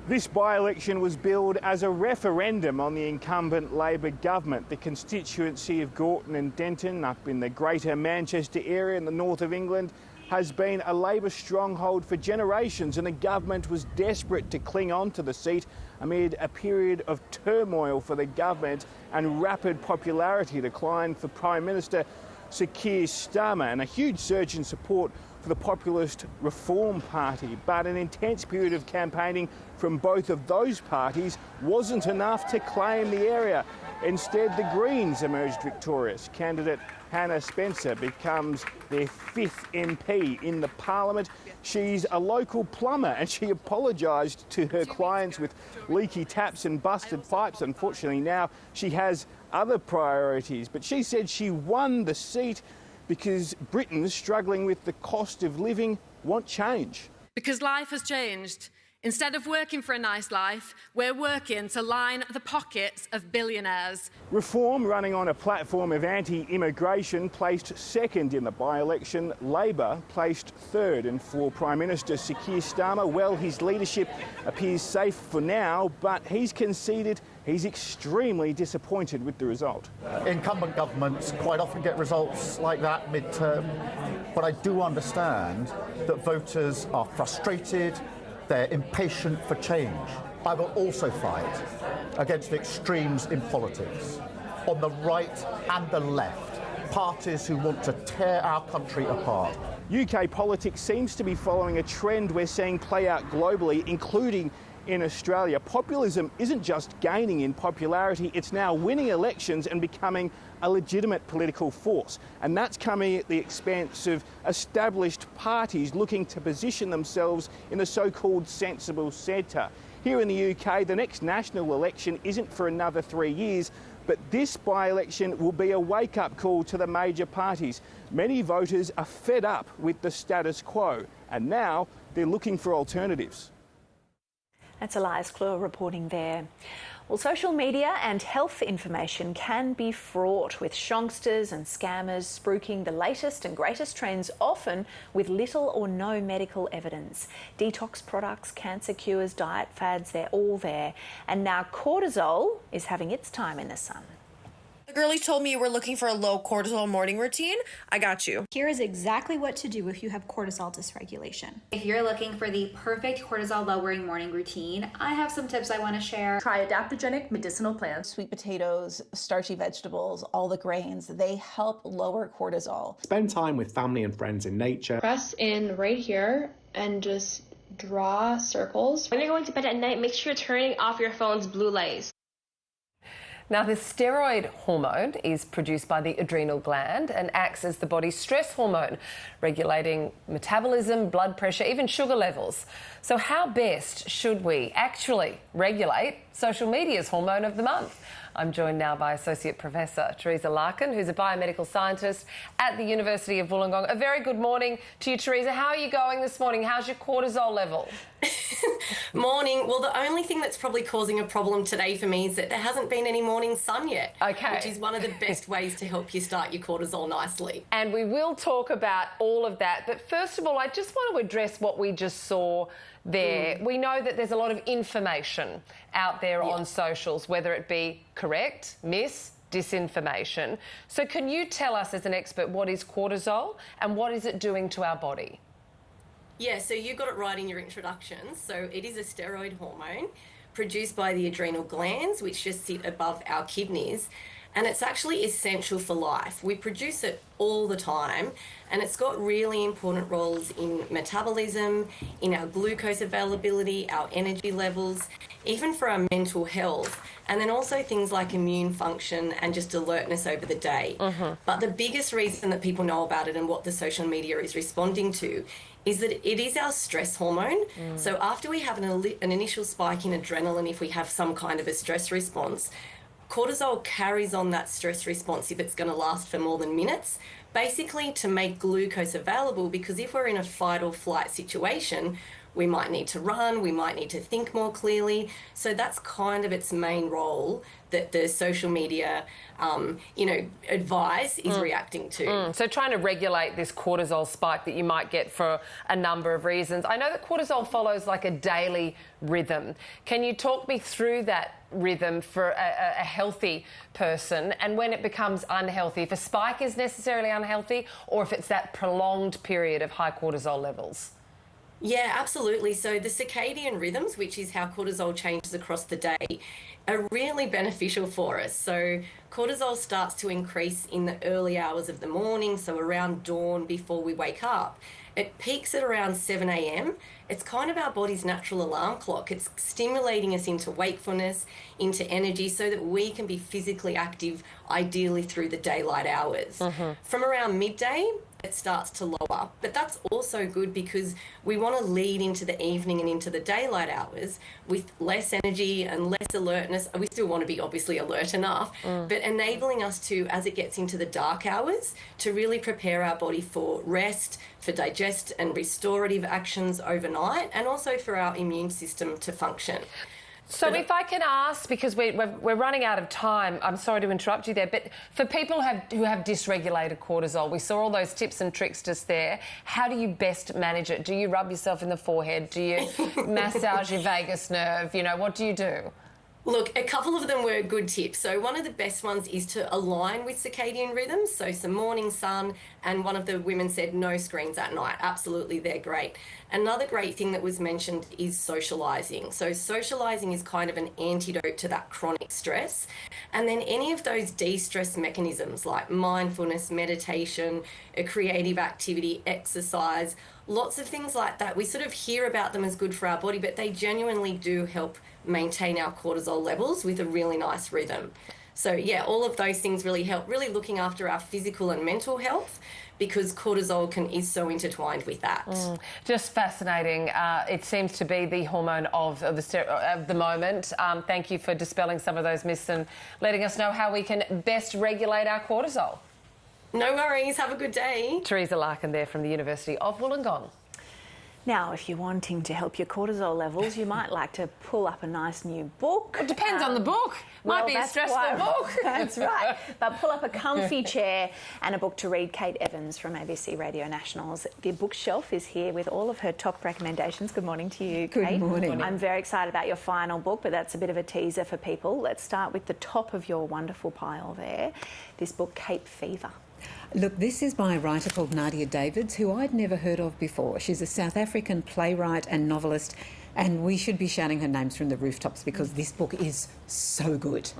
This by-election was billed as a referendum on the incumbent Labor government. The constituency of Gorton and Denton, up in the Greater Manchester area in the north of England, has been a Labor stronghold for generations, and the government was desperate to cling on to the seat amid a period of turmoil for the government and rapid popularity decline for Prime Minister Sir Keir Starmer, and a huge surge in support for the populist Reform Party. But an intense period of campaigning from both of those parties wasn't enough to claim the area. Instead, the Greens emerged victorious. Candidate Hannah Spencer becomes their 5th MP in the Parliament. She's a local plumber and she apologised to her clients with leaky taps and busted pipes. Unfortunately, now she has other priorities, but she said she won the seat because Britons struggling with the cost of living want change. Because life has changed. Instead of working for a nice life, we're working to line the pockets of billionaires. Reform, running on a platform of anti-immigration, placed second in the by-election. Labor placed third. And for Prime Minister Sir Keir Starmer, well, his leadership appears safe for now, but he's conceded he's extremely disappointed with the result. Incumbent governments quite often get results like that mid-term, but I do understand that voters are frustrated. They're impatient for change. I will also fight against the extremes in politics, on the right and the left, parties who want to tear our country apart. UK politics seems to be following a trend we're seeing play out globally, including in Australia. Populism isn't just gaining in popularity, it's now winning elections and becoming a legitimate political force. And that's coming at the expense of established parties looking to position themselves in the so-called sensible centre. Here in the UK, the next national election isn't for another 3 years, but this by-election will be a wake-up call to the major parties. Many voters are fed up with the status quo, and now they're looking for alternatives. That's Elias Clure reporting there. Well, social media and health information can be fraught with shongsters and scammers spruiking the latest and greatest trends, often with little or no medical evidence. Detox products, cancer cures, diet fads, they're all there. And now cortisol is having its time in the sun. The girlies told me you were looking for a low cortisol morning routine. I got you. Here is exactly what to do if you have cortisol dysregulation. If you're looking for the perfect cortisol lowering morning routine, I have some tips I want to share. Try adaptogenic medicinal plants. Sweet potatoes, starchy vegetables, all the grains, they help lower cortisol. Spend time with family and friends in nature. Press in right here and just draw circles. When you're going to bed at night, make sure you're turning off your phone's blue lights. Now, the steroid hormone is produced by the adrenal gland and acts as the body's stress hormone, regulating metabolism, blood pressure, even sugar levels. So how best should we actually regulate social media's hormone of the month? I'm joined now by Associate Professor Teresa Larkin, who's a biomedical scientist at the University of Wollongong. A very good morning to you, Teresa. How are you going this morning? How's your cortisol level? Morning. Well, the only thing that's probably causing a problem today for me is that there hasn't been any morning sun yet. Okay. Which is one of the best ways to help you start your cortisol nicely. And we will talk about all of that. But first of all, I just want to address what we just saw there. We know that there's a lot of information out there on socials, whether it be correct, disinformation. So can you tell us as an expert what is cortisol and what is it doing to our body? Yeah, so you got it right in your introduction. So it is a steroid hormone produced by the adrenal glands, which just sit above our kidneys. And it's actually essential for life. We produce it all the time, and it's got really important roles in metabolism, in our glucose availability, our energy levels, even for our mental health, and then also things like immune function and just alertness over the day. But the biggest reason that people know about it and what the social media is responding to is that it is our stress hormone. So after we have an initial spike in adrenaline, if we have some kind of a stress response, cortisol carries on that stress response if it's going to last for more than minutes, basically to make glucose available, because if we're in a fight or flight situation, we might need to run, we might need to think more clearly. So that's kind of its main role that the social media, advice is reacting to. So trying to regulate this cortisol spike that you might get for a number of reasons. I know that cortisol follows like a daily rhythm. Can you talk me through that rhythm for a healthy person, and when it becomes unhealthy, if a spike is necessarily unhealthy or if it's that prolonged period of high cortisol levels? Yeah, absolutely. So the circadian rhythms, which is how cortisol changes across the day, are really beneficial for us. So cortisol starts to increase in the early hours of the morning, so around dawn before we wake up. It peaks at around 7 a.m. It's kind of our body's natural alarm clock. It's stimulating us into wakefulness, into energy, so that we can be physically active, ideally through the daylight hours. From around midday, it starts to lower. But that's also good because we want to lead into the evening and into the daylight hours with less energy and less alertness. We still want to be obviously alert enough, but enabling us to, as it gets into the dark hours, to really prepare our body for rest, for digest and restorative actions overnight, and also for our immune system to function. So if I can ask, because we're running out of time, I'm sorry to interrupt you there, but for people who have dysregulated cortisol, we saw all those tips and tricks just there. How do you best manage it? Do you rub yourself in the forehead? Do you massage your vagus nerve? What do you do? Look, a couple of them were good tips. So one of the best ones is to align with circadian rhythms, so some morning sun, and one of the women said no screens at night. Absolutely, they're great. Another great thing that was mentioned is socialising. So socialising is kind of an antidote to that chronic stress. And then any of those de-stress mechanisms like mindfulness, meditation, a creative activity, exercise, lots of things like that. We sort of hear about them as good for our body, but they genuinely do help maintain our cortisol levels with a really nice rhythm. So yeah, all of those things really help, really looking after our physical and mental health, because cortisol is so intertwined with that. Just fascinating. It seems to be the hormone of the moment. Thank you for dispelling some of those myths and letting us know how we can best regulate our cortisol. No worries. Have a good day. Teresa Larkin there from the University of Wollongong. Now, if you're wanting to help your cortisol levels, you might like to pull up a nice new book. It depends on the book. Might be a stressful book. That's right. But pull up a comfy chair and a book to read. Kate Evans from ABC Radio Nationals. The bookshelf is here with all of her top recommendations. Good morning to you, Kate. Good morning. I'm very excited about your final book, but that's a bit of a teaser for people. Let's start with the top of your wonderful pile there. This book, Cape Fever. Look, this is by a writer called Nadia Davids, who I'd never heard of before. She's a South African playwright and novelist, and we should be shouting her names from the rooftops because this book is so good.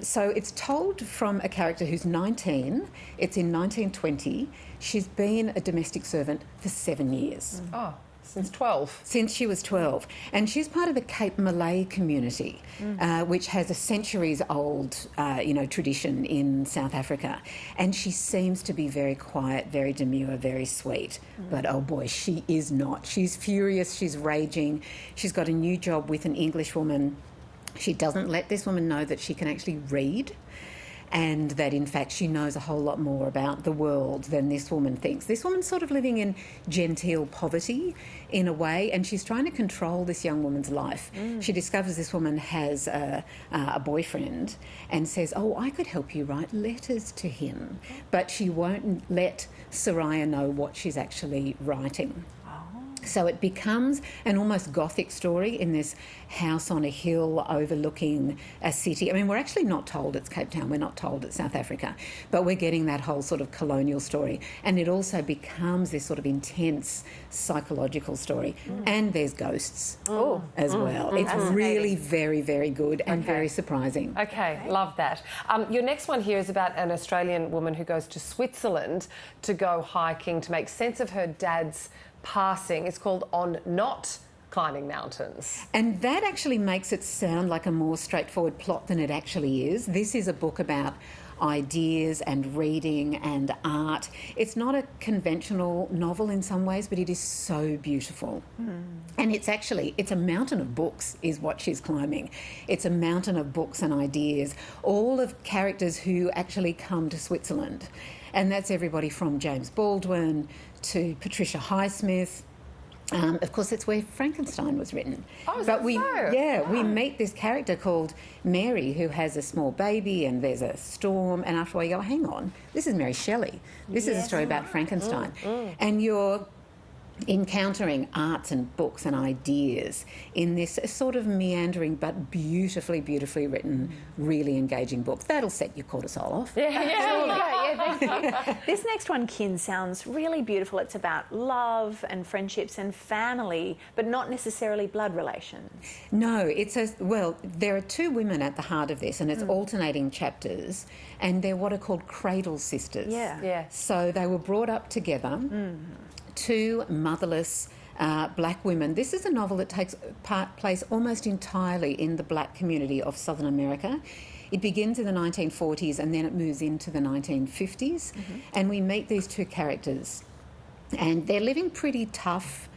So it's told from a character who's 19. It's in 1920. She's been a domestic servant for 7 years. Since 12? Since she was 12. And she's part of the Cape Malay community, which has a centuries-old, tradition in South Africa. And she seems to be very quiet, very demure, very sweet. But, oh boy, she is not. She's furious, she's raging. She's got a new job with an English woman. She doesn't let this woman know that she can actually read, and that, in fact, she knows a whole lot more about the world than this woman thinks. This woman's sort of living in genteel poverty, in a way, and she's trying to control this young woman's life. She discovers this woman has a boyfriend and says, oh, I could help you write letters to him. But she won't let Soraya know what she's actually writing. So it becomes an almost gothic story in this house on a hill overlooking a city. I mean, we're actually not told it's Cape Town, we're not told it's South Africa, but we're getting that whole sort of colonial story. And it also becomes this sort of intense psychological story. And there's ghosts as well. It's really very, very good and very surprising. Okay, love that. Your next one here is about an Australian woman who goes to Switzerland to go hiking to make sense of her dad's passing. It's called On Not Climbing Mountains. And that actually makes it sound like a more straightforward plot than it actually is. This is a book about ideas and reading and art. It's not a conventional novel in some ways, but it is so beautiful. And it's a mountain of books is what she's climbing. It's a mountain of books and ideas, all of characters who actually come to Switzerland. And that's everybody from James Baldwin to Patricia Highsmith. Of course, it's where Frankenstein was written. Oh, is that so? Yeah, we meet this character called Mary who has a small baby and there's a storm, and after a while you go, hang on, this is Mary Shelley. This is a story about Frankenstein. And you're encountering arts and books and ideas in this sort of meandering but beautifully written, really engaging book. That'll set your cortisol off. Thank you. This next one, Kin, sounds really beautiful. It's about love and friendships and family, but not necessarily blood relations. No, there are two women at the heart of this, and it's alternating chapters, and they're what are called cradle sisters. Yeah. So they were brought up together. Two motherless black women. This is a novel that takes place almost entirely in the black community of Southern America. It begins in the 1940s and then it moves into the 1950s. And we meet these two characters. And they're living pretty tough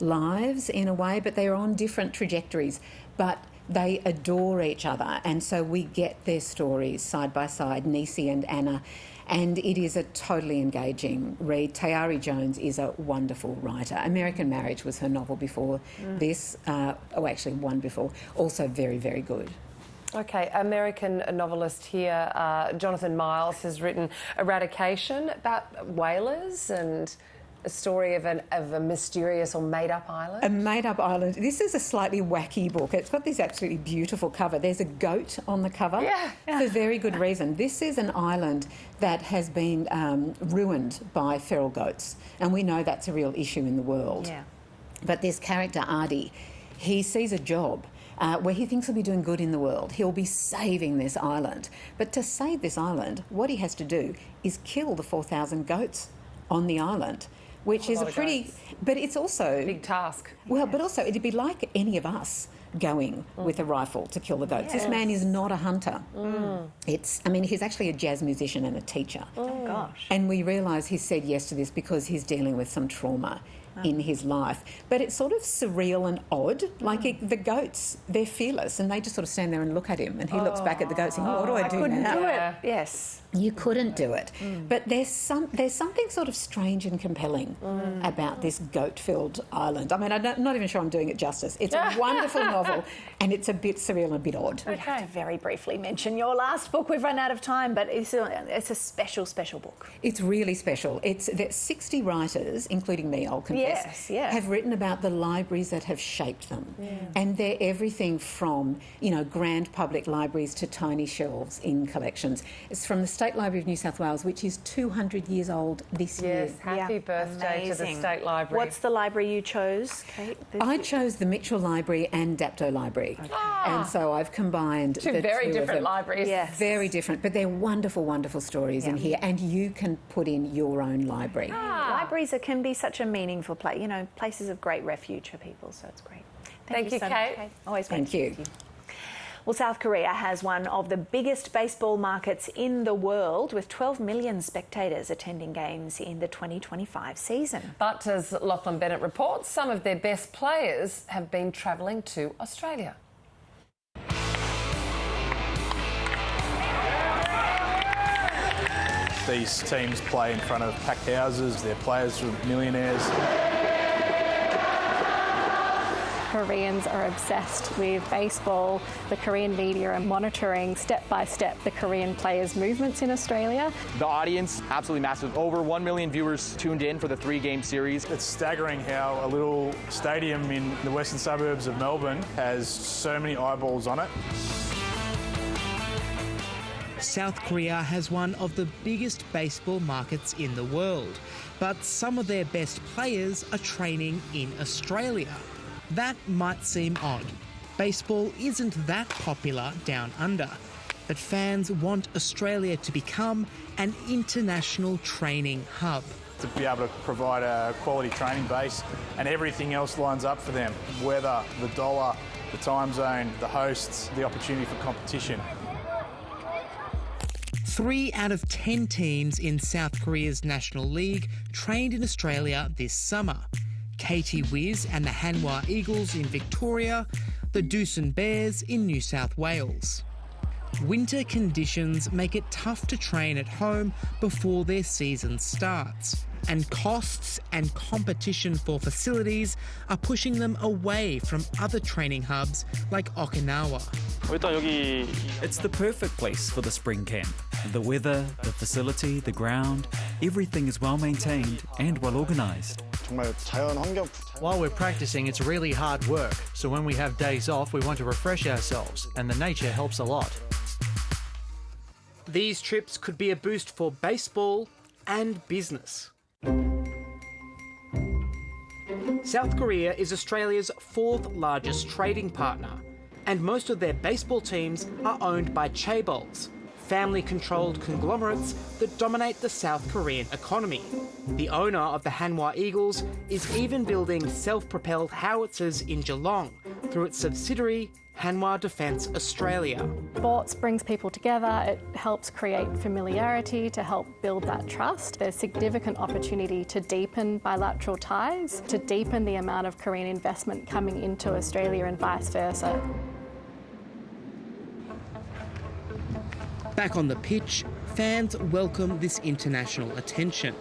lives in a way, but they're on different trajectories. But they adore each other. And so we get their stories side by side, Nisi and Anna. And it is a totally engaging read. Tayari Jones is a wonderful writer. American Marriage was her novel before this. Actually one before. Also very, very good. Okay, American novelist here, Jonathan Miles, has written Eradication about whalers and a story of a mysterious or made-up island. A made-up island. This is a slightly wacky book. It's got this absolutely beautiful cover. There's a goat on the cover for very good reason. This is an island that has been ruined by feral goats, and we know that's a real issue in the world. But this character, Ardi, he sees a job where he thinks he'll be doing good in the world. He'll be saving this island. But to save this island, what he has to do is kill the 4,000 goats on the island, which is a pretty... But it's also... big task. Well, but also it'd be like any of us going with a rifle to kill the goats. This man is not a hunter. He's actually a jazz musician and a teacher. Oh, gosh. And we realise he said yes to this because he's dealing with some trauma in his life. But it's sort of surreal and odd. The goats, they're fearless and they just sort of stand there and look at him and he looks back at the goats and what do I do couldn't now? do it. Yes. You couldn't do it. But there's something sort of strange and compelling about this goat-filled island. I mean, I'm not even sure I'm doing it justice. It's a wonderful novel and it's a bit surreal and a bit odd. We have to very briefly mention your last book. We've run out of time, but it's a special, special book. It's really special. There's 60 writers, including me, I'll confess, have written about the libraries that have shaped them. And they're everything from, grand public libraries to tiny shelves in collections. It's from the State Library of New South Wales, which is 200 years old this year. Yes, happy birthday to the State Library. What's the library you chose, Kate? I chose the Mitchell Library and Dapto Library. And so I've combined two very different libraries. Yes. Very different, but they're wonderful, wonderful stories in here. And you can put in your own library. Libraries can be such a meaningful place, places of great refuge for people, so it's great. Thank you, so Kate. much, Kate. Always Thank you. Well, South Korea has one of the biggest baseball markets in the world, with 12 million spectators attending games in the 2025 season. But as Lachlan Bennett reports, some of their best players have been travelling to Australia. These teams play in front of packed houses, their players are millionaires. Koreans are obsessed with baseball. The Korean media are monitoring step by step the Korean players' movements in Australia. The audience, absolutely massive. Over 1 million viewers tuned in for the 3-game series. It's staggering how a little stadium in the western suburbs of Melbourne has so many eyeballs on it. South Korea has one of the biggest baseball markets in the world, but some of their best players are training in Australia. That might seem odd. Baseball isn't that popular down under, but fans want Australia to become an international training hub. To be able to provide a quality training base and everything else lines up for them. Weather, the dollar, the time zone, the hosts, the opportunity for competition. 3 out of 10 teams in South Korea's National League trained in Australia this summer. Katie Wiz and the Hanwha Eagles in Victoria, the Doosan Bears in New South Wales. Winter conditions make it tough to train at home before their season starts, and costs and competition for facilities are pushing them away from other training hubs like Okinawa. It's the perfect place for the spring camp. The weather, the facility, the ground, everything is well maintained and well organised. While we're practicing, it's really hard work, so when we have days off, we want to refresh ourselves, and the nature helps a lot. These trips could be a boost for baseball and business. South Korea is Australia's 4th largest trading partner, and most of their baseball teams are owned by chaebols, family-controlled conglomerates that dominate the South Korean economy. The owner of the Hanwha Eagles is even building self-propelled howitzers in Geelong through its subsidiary Hanwha Defence Australia. Sports brings people together, it helps create familiarity to help build that trust. There's significant opportunity to deepen bilateral ties, to deepen the amount of Korean investment coming into Australia and vice versa. Back on the pitch, fans welcome this international attention.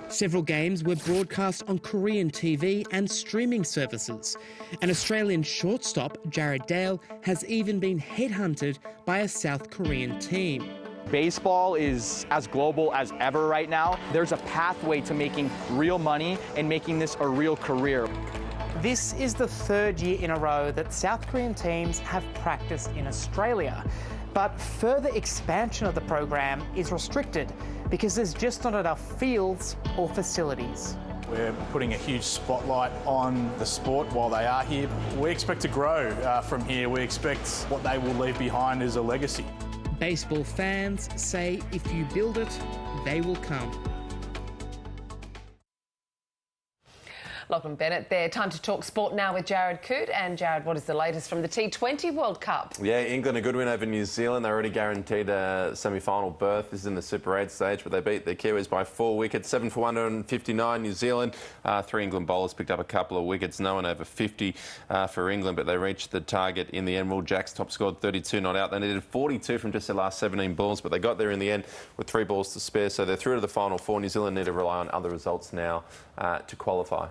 Several games were broadcast on Korean TV and streaming services. An Australian shortstop, Jared Dale, has even been headhunted by a South Korean team. Baseball is as global as ever right now. There's a pathway to making real money and making this a real career. This is the 3rd year in a row that South Korean teams have practiced in Australia. But further expansion of the program is restricted because there's just not enough fields or facilities. We're putting a huge spotlight on the sport while they are here. We expect to grow from here. We expect what they will leave behind is a legacy. Baseball fans say if you build it, they will come. Lachlan Bennett there. Time to talk sport now with Jared Coote. And Jared, what is the latest from the T20 World Cup? Yeah, England, a good win over New Zealand. They already guaranteed a semi-final berth. This is in the Super 8 stage, but they beat the Kiwis by 4 wickets, 7 for 159 New Zealand. 3 England bowlers picked up a couple of wickets. No one over 50 for England, but they reached the target in the end. Will Jack's top scored 32 not out. They needed 42 from just their last 17 balls, but they got there in the end with 3 balls to spare. So they're through to the final 4. New Zealand need to rely on other results now to qualify.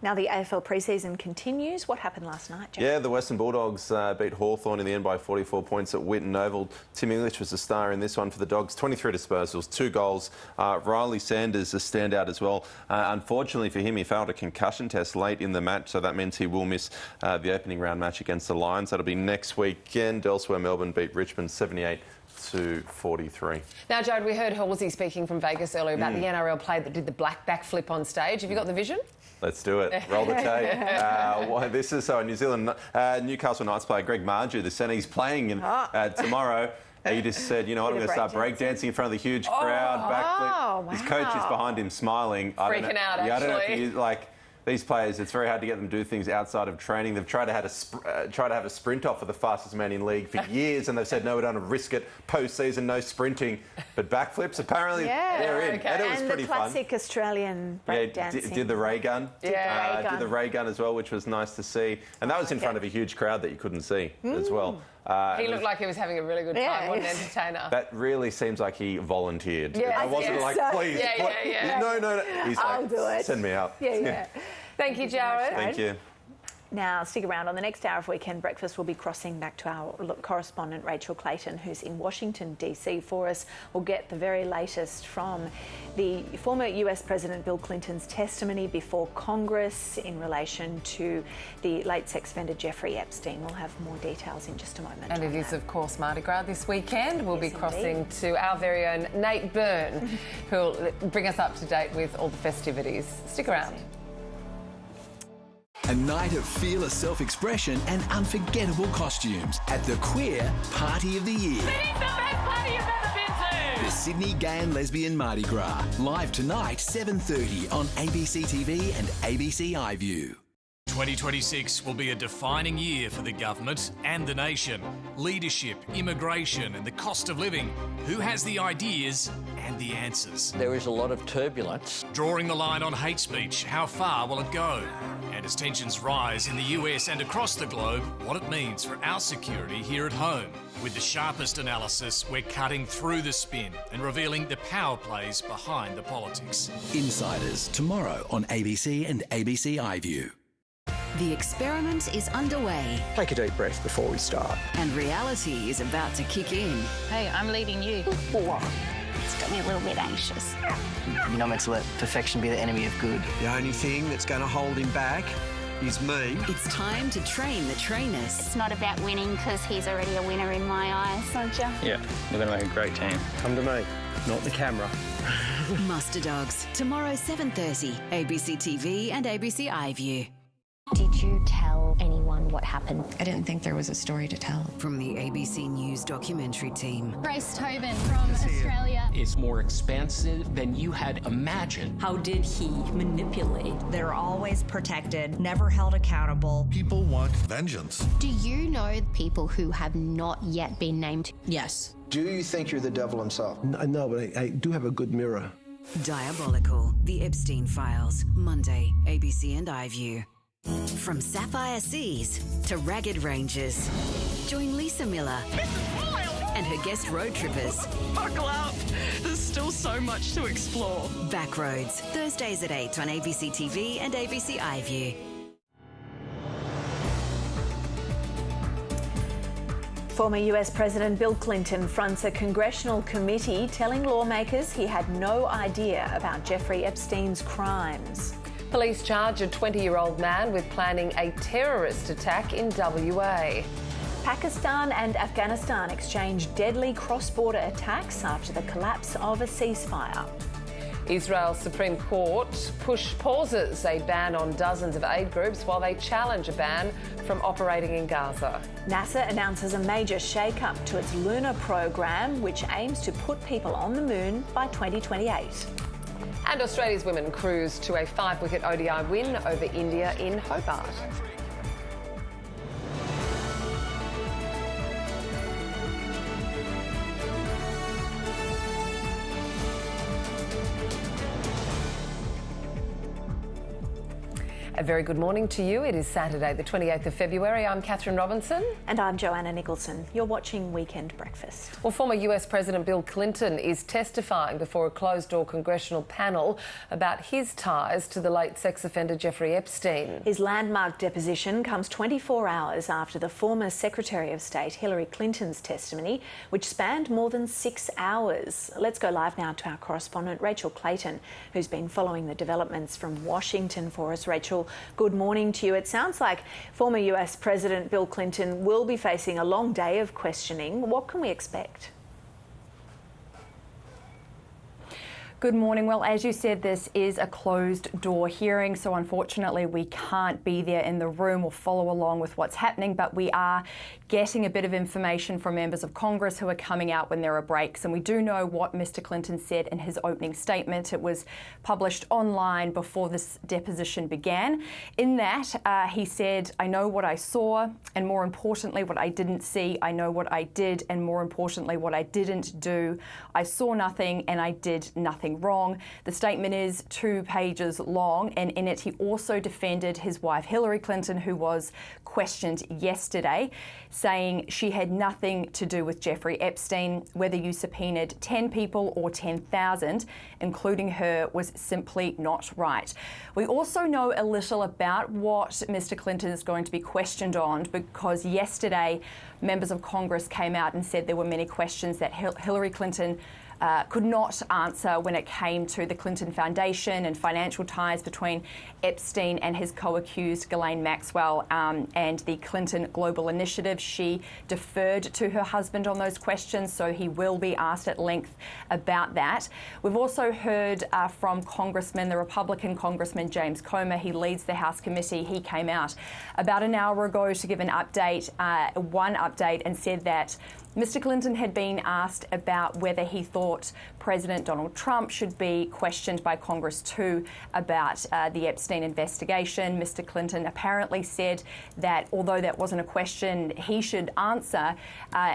Now the AFL pre-season continues. What happened last night, Jack? Yeah, the Western Bulldogs beat Hawthorn in the end by 44 points at Whitten Oval. Tim English was the star in this one for the Dogs. 23 disposals, 2 goals. Riley Sanders a standout as well. Unfortunately for him, he failed a concussion test late in the match, so that means he will miss the opening round match against the Lions. That'll be next weekend. Elsewhere, Melbourne beat Richmond 78-43. Now, Jared, we heard Halsey speaking from Vegas earlier about the NRL player that did the black backflip on stage. Have you got the vision? Let's do it. Roll the tape. This is New Zealand Newcastle Knights player Greg Marju, the centre. He's playing tomorrow. He just said, you know what, I'm going to start breakdancing in front of the huge crowd. Backflip. His coach is behind him smiling. Freaking out, actually. I don't know if you these players, it's very hard to get them to do things outside of training. They've tried to have a sprint off for the fastest man in league for years, and they've said, no, we don't risk it. Post-season, no sprinting. But backflips, apparently, they're in. Okay. And it was pretty fun. And the classic Australian breakdancing. Did the ray gun. Did the ray gun as well, which was nice to see. And that was in front of a huge crowd that you couldn't see as well. He looked like he was having a really good time. What an entertainer. That really seems like he volunteered. Yeah, I wasn't please. No. He's I'll do it. Send me out. Yeah. Thank you, Jared. Thank you. Now, stick around. On the next hour of Weekend Breakfast, we'll be crossing back to our correspondent, Rachel Clayton, who's in Washington, D.C. for us. We'll get the very latest from the former US President Bill Clinton's testimony before Congress in relation to the late sex offender Jeffrey Epstein. We'll have more details in just a moment. And it is, of course, Mardi Gras this weekend. We'll be crossing to our very own Nate Byrne, who'll bring us up to date with all the festivities. Stick around. A night of fearless self-expression and unforgettable costumes at the Queer Party of the Year. It is the best party you've ever been to! The Sydney Gay and Lesbian Mardi Gras. Live tonight, 7:30 on ABC TV and ABC iView. 2026 will be a defining year for the government and the nation. Leadership, immigration and the cost of living. Who has the ideas and the answers? There is a lot of turbulence. Drawing the line on hate speech, how far will it go? And as tensions rise in the US and across the globe, what it means for our security here at home. With the sharpest analysis, we're cutting through the spin and revealing the power plays behind the politics. Insiders, tomorrow on ABC and ABC iView. The experiment is underway. Take a deep breath before we start. And reality is about to kick in. Hey, I'm leading you. It's got me a little bit anxious. You're not meant to let perfection be the enemy of good. The only thing that's going to hold him back is me. It's time to train the trainers. It's not about winning because he's already a winner in my eyes, aren't you? Yeah, we're going to make a great team. Come to me, not the camera. Muster Dogs, tomorrow 7:30, ABC TV and ABC iView. Did you tell anyone what happened? I didn't think there was a story to tell. From the ABC News documentary team. Grace Tobin from Australia. Is more expansive than you had imagined. How did he manipulate? They're always protected, never held accountable. People want vengeance. Do you know people who have not yet been named? Yes. Do you think you're the devil himself? No, but I do have a good mirror. Diabolical, The Epstein Files, Monday, ABC and iView. From sapphire seas to ragged ranges, join Lisa Miller and her guest road trippers. Buckle up, there's still so much to explore. Backroads, Thursdays at 8 on ABC TV and ABC iView. Former US President Bill Clinton fronts a congressional committee telling lawmakers he had no idea about Jeffrey Epstein's crimes. Police charge a 20-year-old man with planning a terrorist attack in WA. Pakistan and Afghanistan exchanged deadly cross-border attacks after the collapse of a ceasefire. Israel's Supreme Court pauses a ban on dozens of aid groups while they challenge a ban from operating in Gaza. NASA announces a major shake-up to its lunar program, which aims to put people on the moon by 2028. And Australia's women cruised to a 5-wicket ODI win over India in Hobart. A very good morning to you. It is Saturday, the 28th of February. I'm Kathryn Robinson. And I'm Johanna Nicholson. You're watching Weekend Breakfast. Well, former US President Bill Clinton is testifying before a closed-door congressional panel about his ties to the late sex offender Jeffrey Epstein. His landmark deposition comes 24 hours after the former Secretary of State Hillary Clinton's testimony, which spanned more than 6 hours. Let's go live now to our correspondent, Rachel Clayton, who's been following the developments from Washington for us. Rachel, good morning to you. It sounds like former US President Bill Clinton will be facing a long day of questioning. What can we expect? Good morning. Well, as you said, this is a closed-door hearing, so unfortunately we can't be there in the room or follow along with what's happening, but we are getting a bit of information from members of Congress who are coming out when there are breaks. And we do know what Mr. Clinton said in his opening statement. It was published online before this deposition began. In that, he said, "I know what I saw, and more importantly, what I didn't see. I know what I did, and more importantly, what I didn't do. I saw nothing, and I did nothing wrong." The statement is 2 pages long, and in it he also defended his wife Hillary Clinton, who was questioned yesterday, saying she had nothing to do with Jeffrey Epstein. Whether you subpoenaed 10 people or 10,000, including her, was simply not right. We also know a little about what Mr. Clinton is going to be questioned on, because yesterday members of Congress came out and said there were many questions that Hillary Clinton could not answer when it came to the Clinton Foundation and financial ties between Epstein and his co-accused Ghislaine Maxwell and the Clinton Global Initiative. She deferred to her husband on those questions, so he will be asked at length about that. We've also heard from the Republican Congressman James Comer. He leads the House committee. He came out about an hour ago to give an update, one update, and said that Mr. Clinton had been asked about whether he thought President Donald Trump should be questioned by Congress too about the Epstein investigation. Mr. Clinton apparently said that although that wasn't a question he should answer,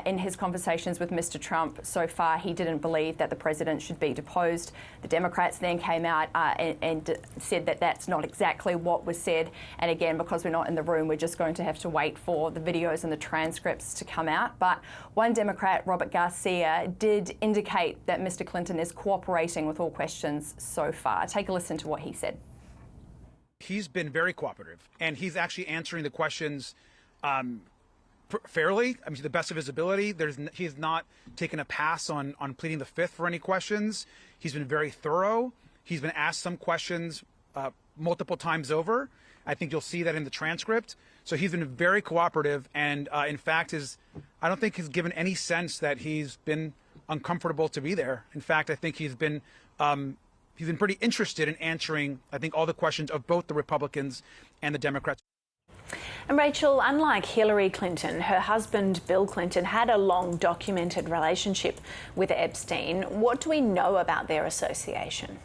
in his conversations with Mr. Trump so far, he didn't believe that the president should be deposed. The Democrats then came out and said that that's not exactly what was said. And again, because we're not in the room, we're just going to have to wait for the videos and the transcripts to come out. But one Democrat, Robert Garcia, did indicate that Mr. Clinton is cooperating with all questions so far. Take a listen to what he said. He's been very cooperative, and he's actually answering the questions fairly, I mean, to the best of his ability. He's not taken a pass on pleading the fifth for any questions. He's been very thorough. He's been asked some questions multiple times over. I think you'll see that in the transcript. So he's been very cooperative, and in fact, I don't think he's given any sense that he's been uncomfortable to be there. In fact, I think he's been pretty interested in answering, I think, all the questions of both the Republicans and the Democrats. And Rachel, unlike Hillary Clinton, her husband Bill Clinton had a long documented relationship with Epstein. What do we know about their association?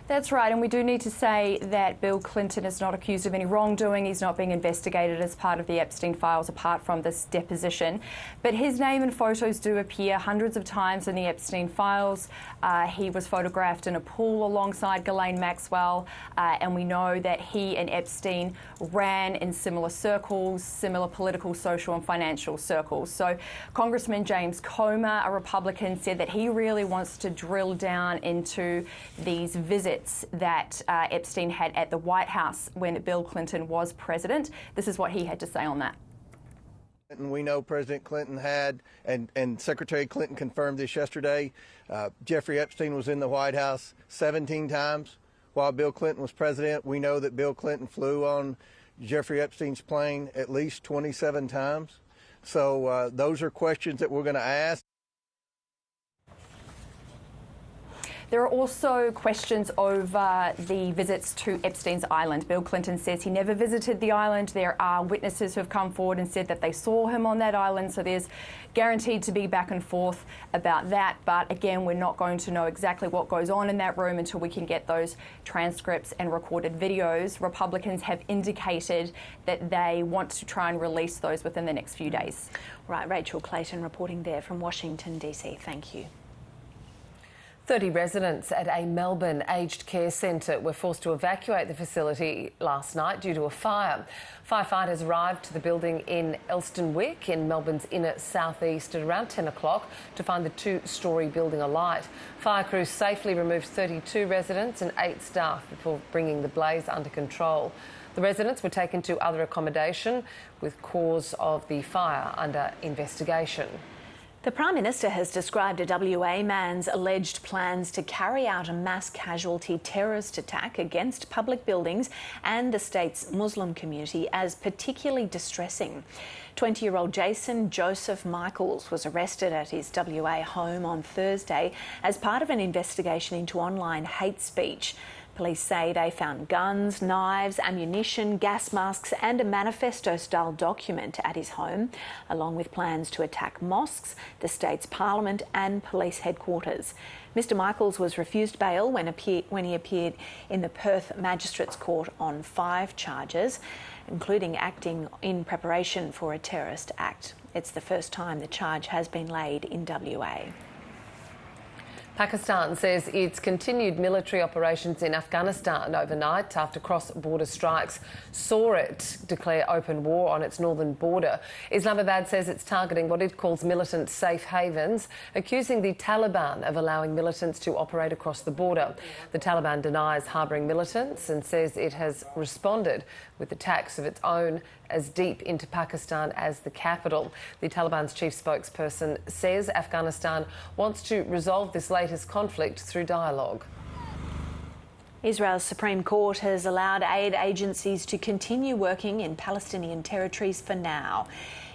That's right, and we do need to say that Bill Clinton is not accused of any wrongdoing. He's not being investigated as part of the Epstein files apart from this deposition. But his name and photos do appear hundreds of times in the Epstein files. He was photographed in a pool alongside Ghislaine Maxwell, and we know that he and Epstein ran in similar circles, similar political, social and financial circles. So Congressman James Comer, a Republican, said that he really wants to drill down into these visits that Epstein had at the White House when Bill Clinton was president. This is what he had to say on that. And we know President Clinton had, and Secretary Clinton confirmed this yesterday, Jeffrey Epstein was in the White House 17 times while Bill Clinton was president. We know that Bill Clinton flew on Jeffrey Epstein's plane at least 27 times. So those are questions that we're going to ask. There are also questions over the visits to Epstein's Island. Bill Clinton says he never visited the island. There are witnesses who have come forward and said that they saw him on that island, so there's guaranteed to be back and forth about that. But again, we're not going to know exactly what goes on in that room until we can get those transcripts and recorded videos. Republicans have indicated that they want to try and release those within the next few days. Right, Rachel Clayton reporting there from Washington, DC. Thank you. 30 residents at a Melbourne aged care centre were forced to evacuate the facility last night due to a fire. Firefighters arrived to the building in Elstonwick in Melbourne's inner southeast at around 10 o'clock to find the two-storey building alight. Fire crews safely removed 32 residents and 8 staff before bringing the blaze under control. The residents were taken to other accommodation with cause of the fire under investigation. The Prime Minister has described a WA man's alleged plans to carry out a mass casualty terrorist attack against public buildings and the state's Muslim community as particularly distressing. 20-year-old Jason Joseph Michaels was arrested at his WA home on Thursday as part of an investigation into online hate speech. Police say they found guns, knives, ammunition, gas masks and a manifesto-style document at his home, along with plans to attack mosques, the state's parliament and police headquarters. Mr Michaels was refused bail when he appeared in the Perth Magistrates Court on 5 charges, including acting in preparation for a terrorist act. It's the first time the charge has been laid in WA. Pakistan says its continued military operations in Afghanistan overnight after cross-border strikes saw it declare open war on its northern border. Islamabad says it's targeting what it calls militant safe havens, accusing the Taliban of allowing militants to operate across the border. The Taliban denies harbouring militants and says it has responded with attacks of its own as deep into Pakistan as the capital. The Taliban's chief spokesperson says Afghanistan wants to resolve this latest conflict through dialogue. Israel's Supreme Court has allowed aid agencies to continue working in Palestinian territories for now.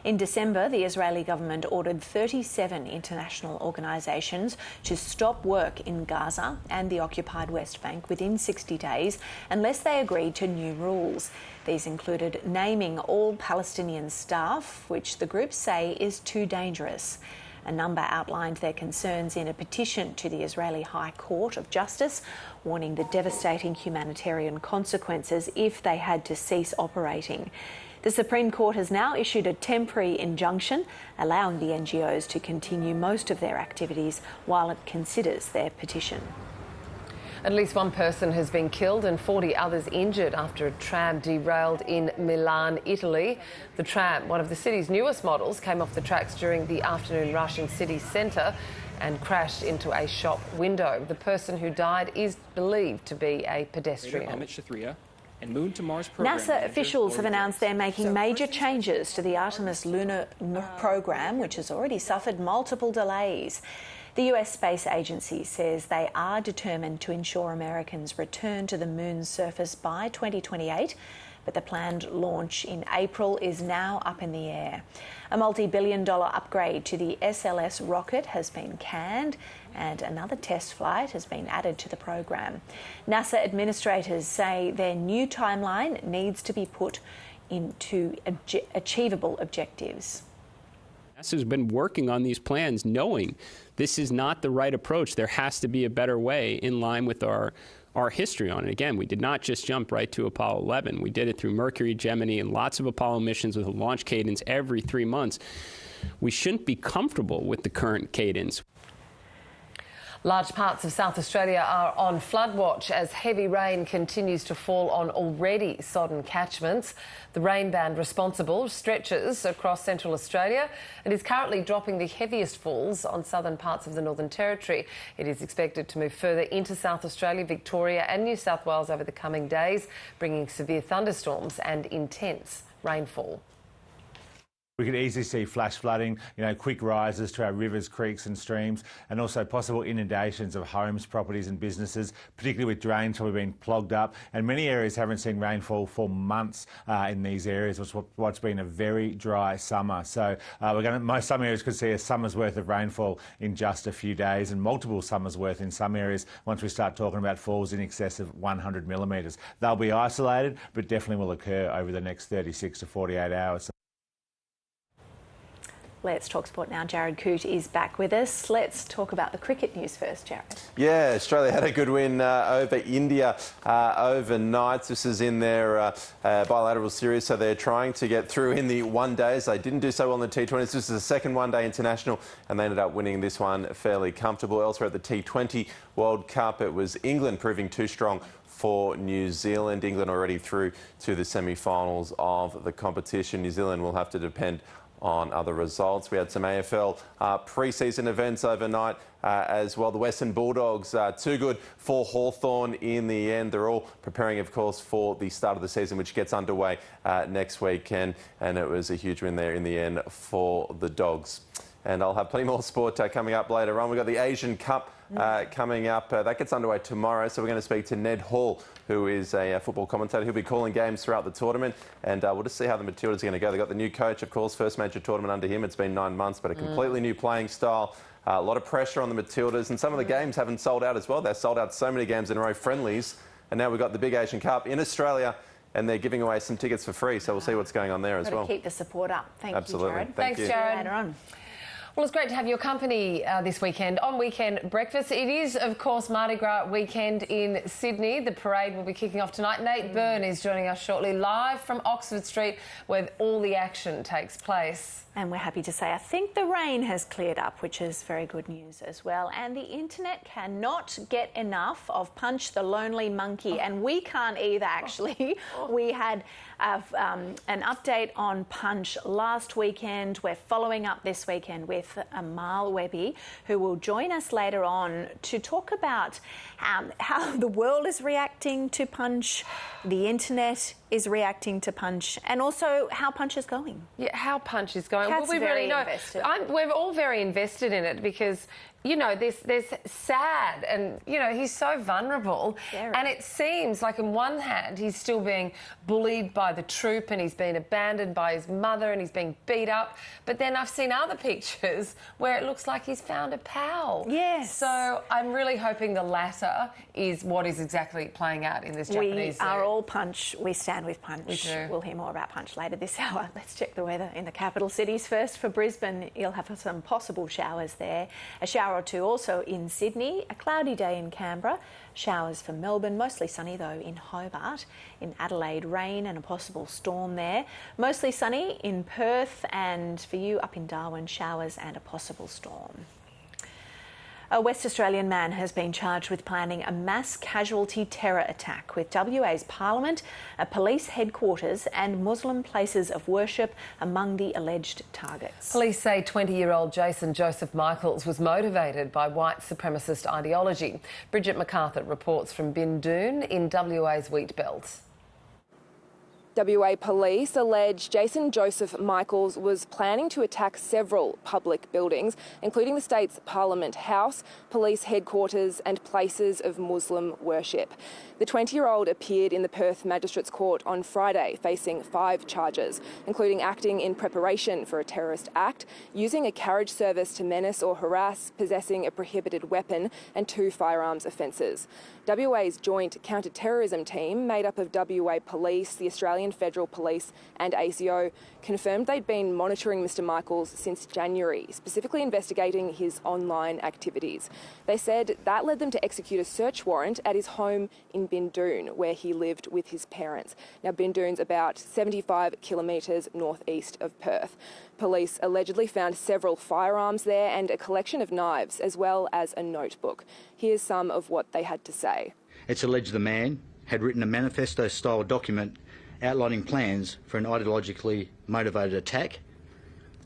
In December, the Israeli government ordered 37 international organisations to stop work in Gaza and the occupied West Bank within 60 days unless they agreed to new rules. These included naming all Palestinian staff, which the groups say is too dangerous. A number outlined their concerns in a petition to the Israeli High Court of Justice, warning the devastating humanitarian consequences if they had to cease operating. The Supreme Court has now issued a temporary injunction allowing the NGOs to continue most of their activities while it considers their petition. At least one person has been killed and 40 others injured after a tram derailed in Milan, Italy. The tram, one of the city's newest models, came off the tracks during the afternoon rush in city centre and crashed into a shop window. The person who died is believed to be a pedestrian. NASA officials have announced they're making major changes to the Artemis lunar program, which has already suffered multiple delays. The US Space Agency says they are determined to ensure Americans return to the moon's surface by 2028, but the planned launch in April is now up in the air. A multi-billion-dollar upgrade to the SLS rocket has been canned and another test flight has been added to the program. NASA administrators say their new timeline needs to be put into achievable objectives. NASA's been working on these plans knowing this is not the right approach. There has to be a better way in line with our history on it. Again, we did not just jump right to Apollo 11. We did it through Mercury, Gemini, and lots of Apollo missions with a launch cadence every 3 months. We shouldn't be comfortable with the current cadence. Large parts of South Australia are on flood watch as heavy rain continues to fall on already sodden catchments. The rain band responsible stretches across Central Australia and is currently dropping the heaviest falls on southern parts of the Northern Territory. It is expected to move further into South Australia, Victoria and New South Wales over the coming days, bringing severe thunderstorms and intense rainfall. We could easily see flash flooding, quick rises to our rivers, creeks and streams, and also possible inundations of homes, properties and businesses, particularly with drains probably being clogged up. And many areas haven't seen rainfall for months in these areas, what's been a very dry summer. So some areas could see a summer's worth of rainfall in just a few days and multiple summers' worth in some areas once we start talking about falls in excess of 100 millimetres. They'll be isolated, but definitely will occur over the next 36 to 48 hours. Let's talk sport now. Jared Coote is back with us. Let's talk about the cricket news first, Jared. Yeah, Australia had a good win over India overnight. This is in their bilateral series, so they're trying to get through in the one-days. They didn't do so well in the T20s. This is the second one-day international, and they ended up winning this one fairly comfortable. Elsewhere at the T20 World Cup, it was England proving too strong for New Zealand. England already through to the semi-finals of the competition. New Zealand will have to depend on other results. We had some AFL pre-season events overnight as well. The Western Bulldogs, too good for Hawthorn in the end. They're all preparing, of course, for the start of the season, which gets underway next weekend. And it was a huge win there in the end for the Dogs. And I'll have plenty more sport coming up later on. We've got the Asian Cup coming up. That gets underway tomorrow. So we're going to speak to Ned Hall, who is a football commentator. He'll be calling games throughout the tournament. And we'll just see how the Matildas are going to go. They've got the new coach, of course, first major tournament under him. It's been 9 months, but a completely new playing style. A lot of pressure on the Matildas. And some of the games haven't sold out as well. They've sold out so many games in a row, friendlies. And now we've got the big Asian Cup in Australia. And they're giving away some tickets for free. So we'll see what's going on there as well. Keep the support up. Thank Absolutely. you, Jared. Thanks, Jared. Later on. Well, it's great to have your company this weekend on Weekend Breakfast. It is, of course, Mardi Gras weekend in Sydney. The parade will be kicking off tonight. Nate Byrne is joining us shortly, live from Oxford Street, where all the action takes place. And we're happy to say I think the rain has cleared up, which is very good news as well. And the internet cannot get enough of Punch the Lonely Monkey. And we can't either, actually. We had an update on Punch last weekend. We're following up this weekend with Amal Webby, who will join us later on to talk about how the world is reacting to Punch, the internet is reacting to Punch, and also how Punch is going. Yeah, how Punch is going. Kat's we very really know. invested. We're all very invested in it because you know, there's sad and, you know, he's so vulnerable. And it seems like on one hand he's still being bullied by the troop and he's been abandoned by his mother and he's being beat up. But then I've seen other pictures where it looks like he's found a pal. Yes. So I'm really hoping the latter is what is exactly playing out in this Japanese We are all Punch. We stand with Punch. We do. We'll hear more about Punch later this hour. Let's check the weather in the capital cities first. For Brisbane, you'll have some possible showers there. A shower or two also in Sydney. A cloudy day in Canberra. Showers for Melbourne. Mostly sunny though in Hobart. In Adelaide, rain and a possible storm there. Mostly sunny in Perth, and for you up in Darwin, showers and a possible storm. A West Australian man has been charged with planning a mass casualty terror attack with WA's Parliament, a police headquarters and Muslim places of worship among the alleged targets. Police say 20-year-old Jason Joseph Michaels was motivated by white supremacist ideology. Bridget MacArthur reports from Bindoon in WA's Wheat Belt. WA police allege Jason Joseph Michaels was planning to attack several public buildings, including the state's Parliament House, police headquarters and places of Muslim worship. The 20-year-old appeared in the Perth Magistrates Court on Friday, facing 5 charges, including acting in preparation for a terrorist act, using a carriage service to menace or harass, possessing a prohibited weapon, and 2 firearms offences. WA's joint counter-terrorism team, made up of WA Police, the Australian Federal Police and ASIO, confirmed they'd been monitoring Mr Michaels since January, specifically investigating his online activities. They said that led them to execute a search warrant at his home in Bindoon, where he lived with his parents. Now, Bindoon's about 75 kilometres northeast of Perth. Police allegedly found several firearms there and a collection of knives, as well as a notebook. Here's some of what they had to say. It's alleged the man had written a manifesto-style document outlining plans for an ideologically motivated attack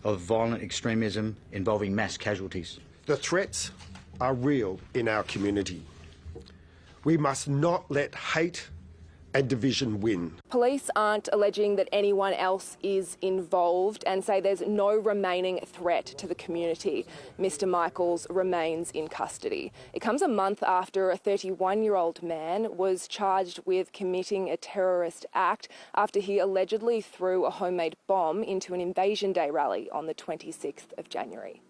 of violent extremism involving mass casualties. The threats are real in our community. We must not let hate and division win. Police aren't alleging that anyone else is involved and say there's no remaining threat to the community. Mr Michaels remains in custody. It comes a month after a 31-year-old man was charged with committing a terrorist act after he allegedly threw a homemade bomb into an Invasion Day rally on the 26th of January.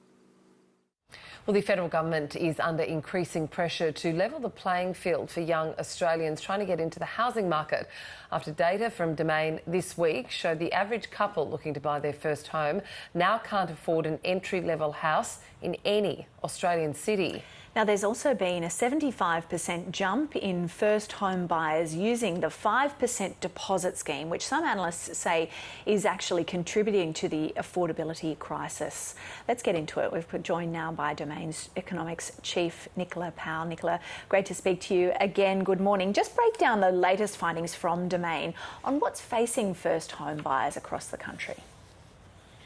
Well, the federal government is under increasing pressure to level the playing field for young Australians trying to get into the housing market after data from Domain this week showed the average couple looking to buy their first home now can't afford an entry-level house in any Australian city. Now, there's also been a 75% jump in first home buyers using the 5% deposit scheme, which some analysts say is actually contributing to the affordability crisis. Let's get into it. We're joined now by Domain's Economics Chief, Nicola Powell. Nicola, great to speak to you again. Good morning. Just break down the latest findings from Domain on what's facing first home buyers across the country.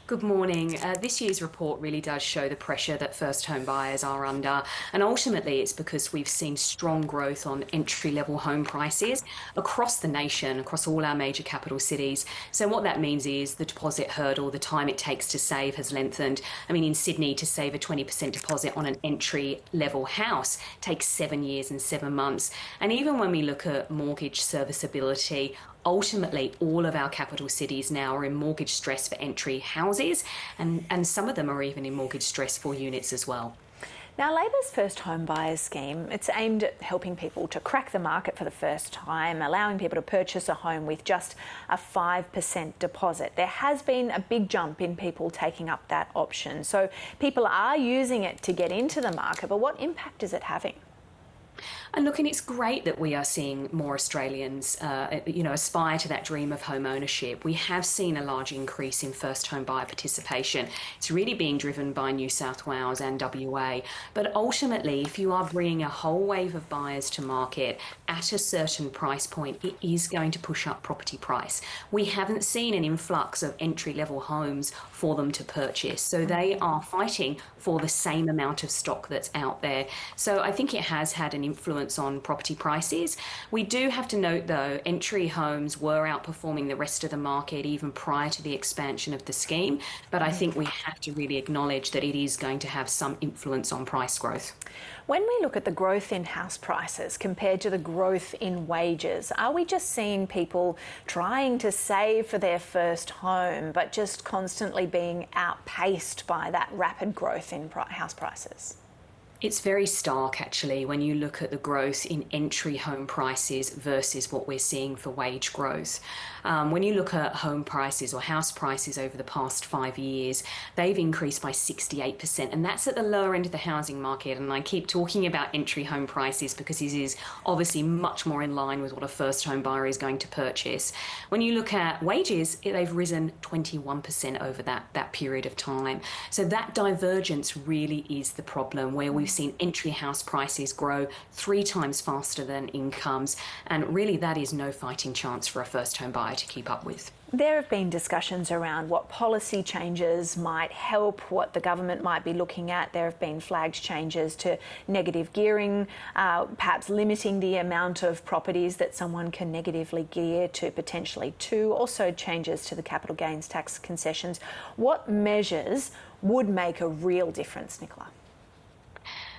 Good morning. This year's report really does show the pressure that first home buyers are under, and ultimately it's because we've seen strong growth on entry-level home prices across the nation, across all our major capital cities. So what that means is the deposit hurdle, the time it takes to save, has lengthened. I mean, in Sydney, to save a 20% deposit on an entry-level house takes 7 years and 7 months. And even when we look at mortgage serviceability, ultimately, all of our capital cities now are in mortgage stress for entry houses, and some of them are even in mortgage stress for units as well. Now, Labor's First Home Buyers Scheme, it's aimed at helping people to crack the market for the first time, allowing people to purchase a home with just a 5% deposit. There has been a big jump in people taking up that option. So people are using it to get into the market, but what impact is it having? And look, and it's great that we are seeing more Australians, aspire to that dream of home ownership. We have seen a large increase in first home buyer participation. It's really being driven by New South Wales and WA. But ultimately, if you are bringing a whole wave of buyers to market at a certain price point, it is going to push up property price. We haven't seen an influx of entry-level homes for them to purchase. So they are fighting for the same amount of stock that's out there. So I think it has had an influence on property prices. We do have to note, though, entry homes were outperforming the rest of the market even prior to the expansion of the scheme. But I think we have to really acknowledge that it is going to have some influence on price growth. When we look at the growth in house prices compared to the growth in wages, are we just seeing people trying to save for their first home, but just constantly being outpaced by that rapid growth in house prices? It's very stark, actually, when you look at the growth in entry home prices versus what we're seeing for wage growth. When you look at home prices or house prices over the past 5 years, they've increased by 68%, and that's at the lower end of the housing market. And I keep talking about entry home prices because this is obviously much more in line with what a first home buyer is going to purchase. When you look at wages, they've risen 21% over that period of time. So that divergence really is the problem, where we've seen entry house prices grow 3 times faster than incomes, and really that is no fighting chance for a first home buyer to keep up with. There have been discussions around what policy changes might help, what the government might be looking at. There have been flagged changes to negative gearing, perhaps limiting the amount of properties that someone can negatively gear to potentially 2, also changes to the capital gains tax concessions. What measures would make a real difference, Nicola?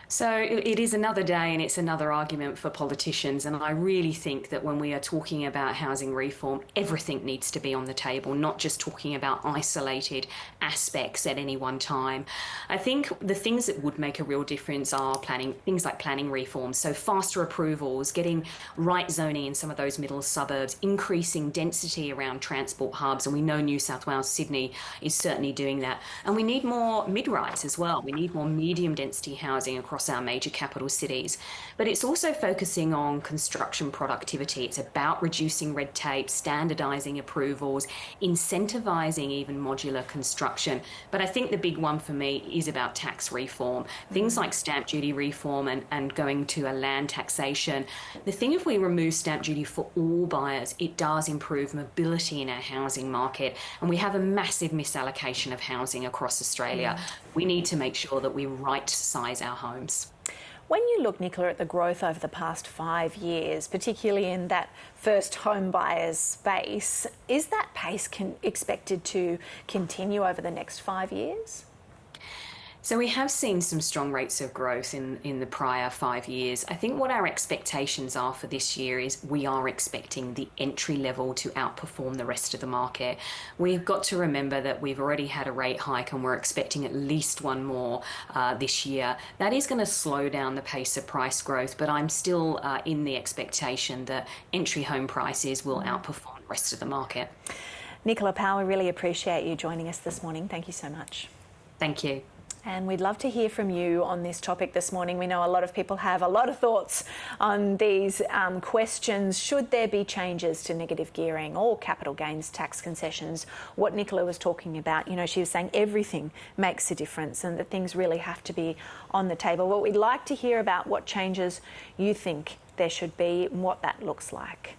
So it is another day and it's another argument for politicians, and I really think that when we are talking about housing reform, everything needs to be on the table, not just talking about isolated aspects at any one time. I think the things that would make a real difference are things like planning reforms, so faster approvals, getting right zoning in some of those middle suburbs, increasing density around transport hubs, and we know New South Wales, Sydney is certainly doing that. And we need more mid-rise as well. We need more medium density housing across our major capital cities. But it's also focusing on construction productivity. It's about reducing red tape, standardising approvals, incentivising even modular construction. But I think the big one for me is about tax reform. Things like stamp duty reform and going to a land taxation. The thing, if we remove stamp duty for all buyers, it does improve mobility in our housing market. And we have a massive misallocation of housing across Australia. We need to make sure that we right-size our homes. When you look, Nicola, at the growth over the past 5 years, particularly in that first home buyers space, is that pace expected to continue over the next 5 years? So we have seen some strong rates of growth in the prior 5 years. I think what our expectations are for this year is we are expecting the entry level to outperform the rest of the market. We've got to remember that we've already had a rate hike and we're expecting at least one more this year. That is going to slow down the pace of price growth, but I'm still in the expectation that entry home prices will outperform the rest of the market. Nicola Powell, we really appreciate you joining us this morning. Thank you so much. Thank you. And we'd love to hear from you on this topic this morning. We know a lot of people have a lot of thoughts on these questions. Should there be changes to negative gearing or capital gains tax concessions? What Nicola was talking about, she was saying everything makes a difference and that things really have to be on the table. But we'd like to hear about what changes you think there should be and what that looks like.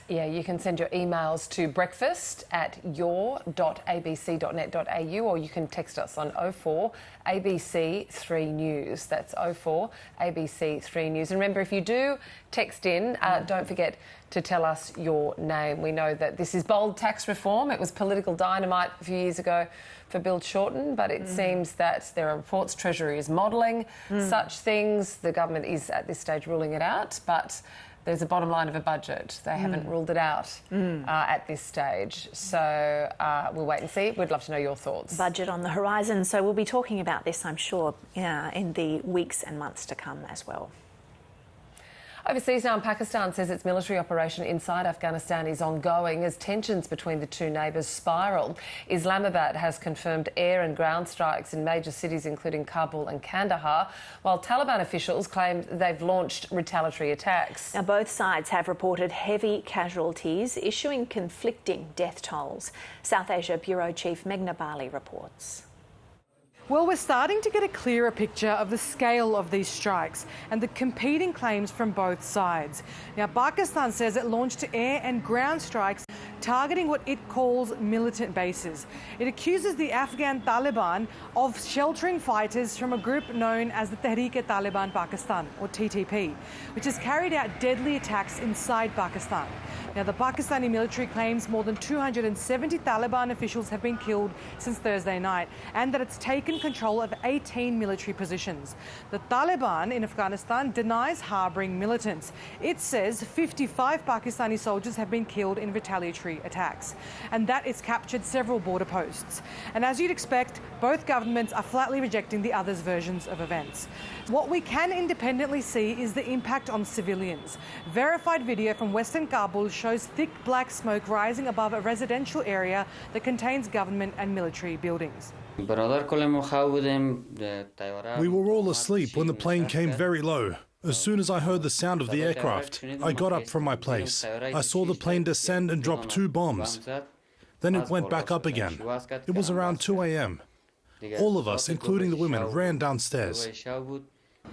Yeah, you can send your emails to breakfast@your.abc.net.au, or you can text us on 04 ABC 3 News. That's 04 ABC 3 News. And remember, if you do text in, don't forget to tell us your name. We know that this is bold tax reform. It was political dynamite a few years ago for Bill Shorten, but it seems that there are reports Treasury is modelling such things. The government is at this stage ruling it out, but there's a bottom line of a budget. They haven't ruled it out at this stage. So we'll wait and see. We'd love to know your thoughts. Budget on the horizon. So we'll be talking about this, I'm sure, in the weeks and months to come as well. Overseas now, Pakistan says its military operation inside Afghanistan is ongoing as tensions between the two neighbours spiral. Islamabad has confirmed air and ground strikes in major cities including Kabul and Kandahar, while Taliban officials claim they've launched retaliatory attacks. Now, both sides have reported heavy casualties, issuing conflicting death tolls. South Asia Bureau Chief Meghna Bali reports. Well, we're starting to get a clearer picture of the scale of these strikes and the competing claims from both sides. Now, Pakistan says it launched air and ground strikes targeting what it calls militant bases. It accuses the Afghan Taliban of sheltering fighters from a group known as the Tehreek-e-Taliban Pakistan, or TTP, which has carried out deadly attacks inside Pakistan. Now, the Pakistani military claims more than 270 Taliban officials have been killed since Thursday night, and that it's taken control of 18 military positions. The Taliban in Afghanistan denies harbouring militants. It says 55 Pakistani soldiers have been killed in retaliatory attacks, and that it's captured several border posts. And as you'd expect, both governments are flatly rejecting the other's versions of events. What we can independently see is the impact on civilians. Verified video from Western Kabul shows thick black smoke rising above a residential area that contains government and military buildings. We were all asleep when the plane came very low. As soon as I heard the sound of the aircraft, I got up from my place. I saw the plane descend and drop 2 bombs. Then it went back up again. It was around 2 a.m. All of us, including the women, ran downstairs.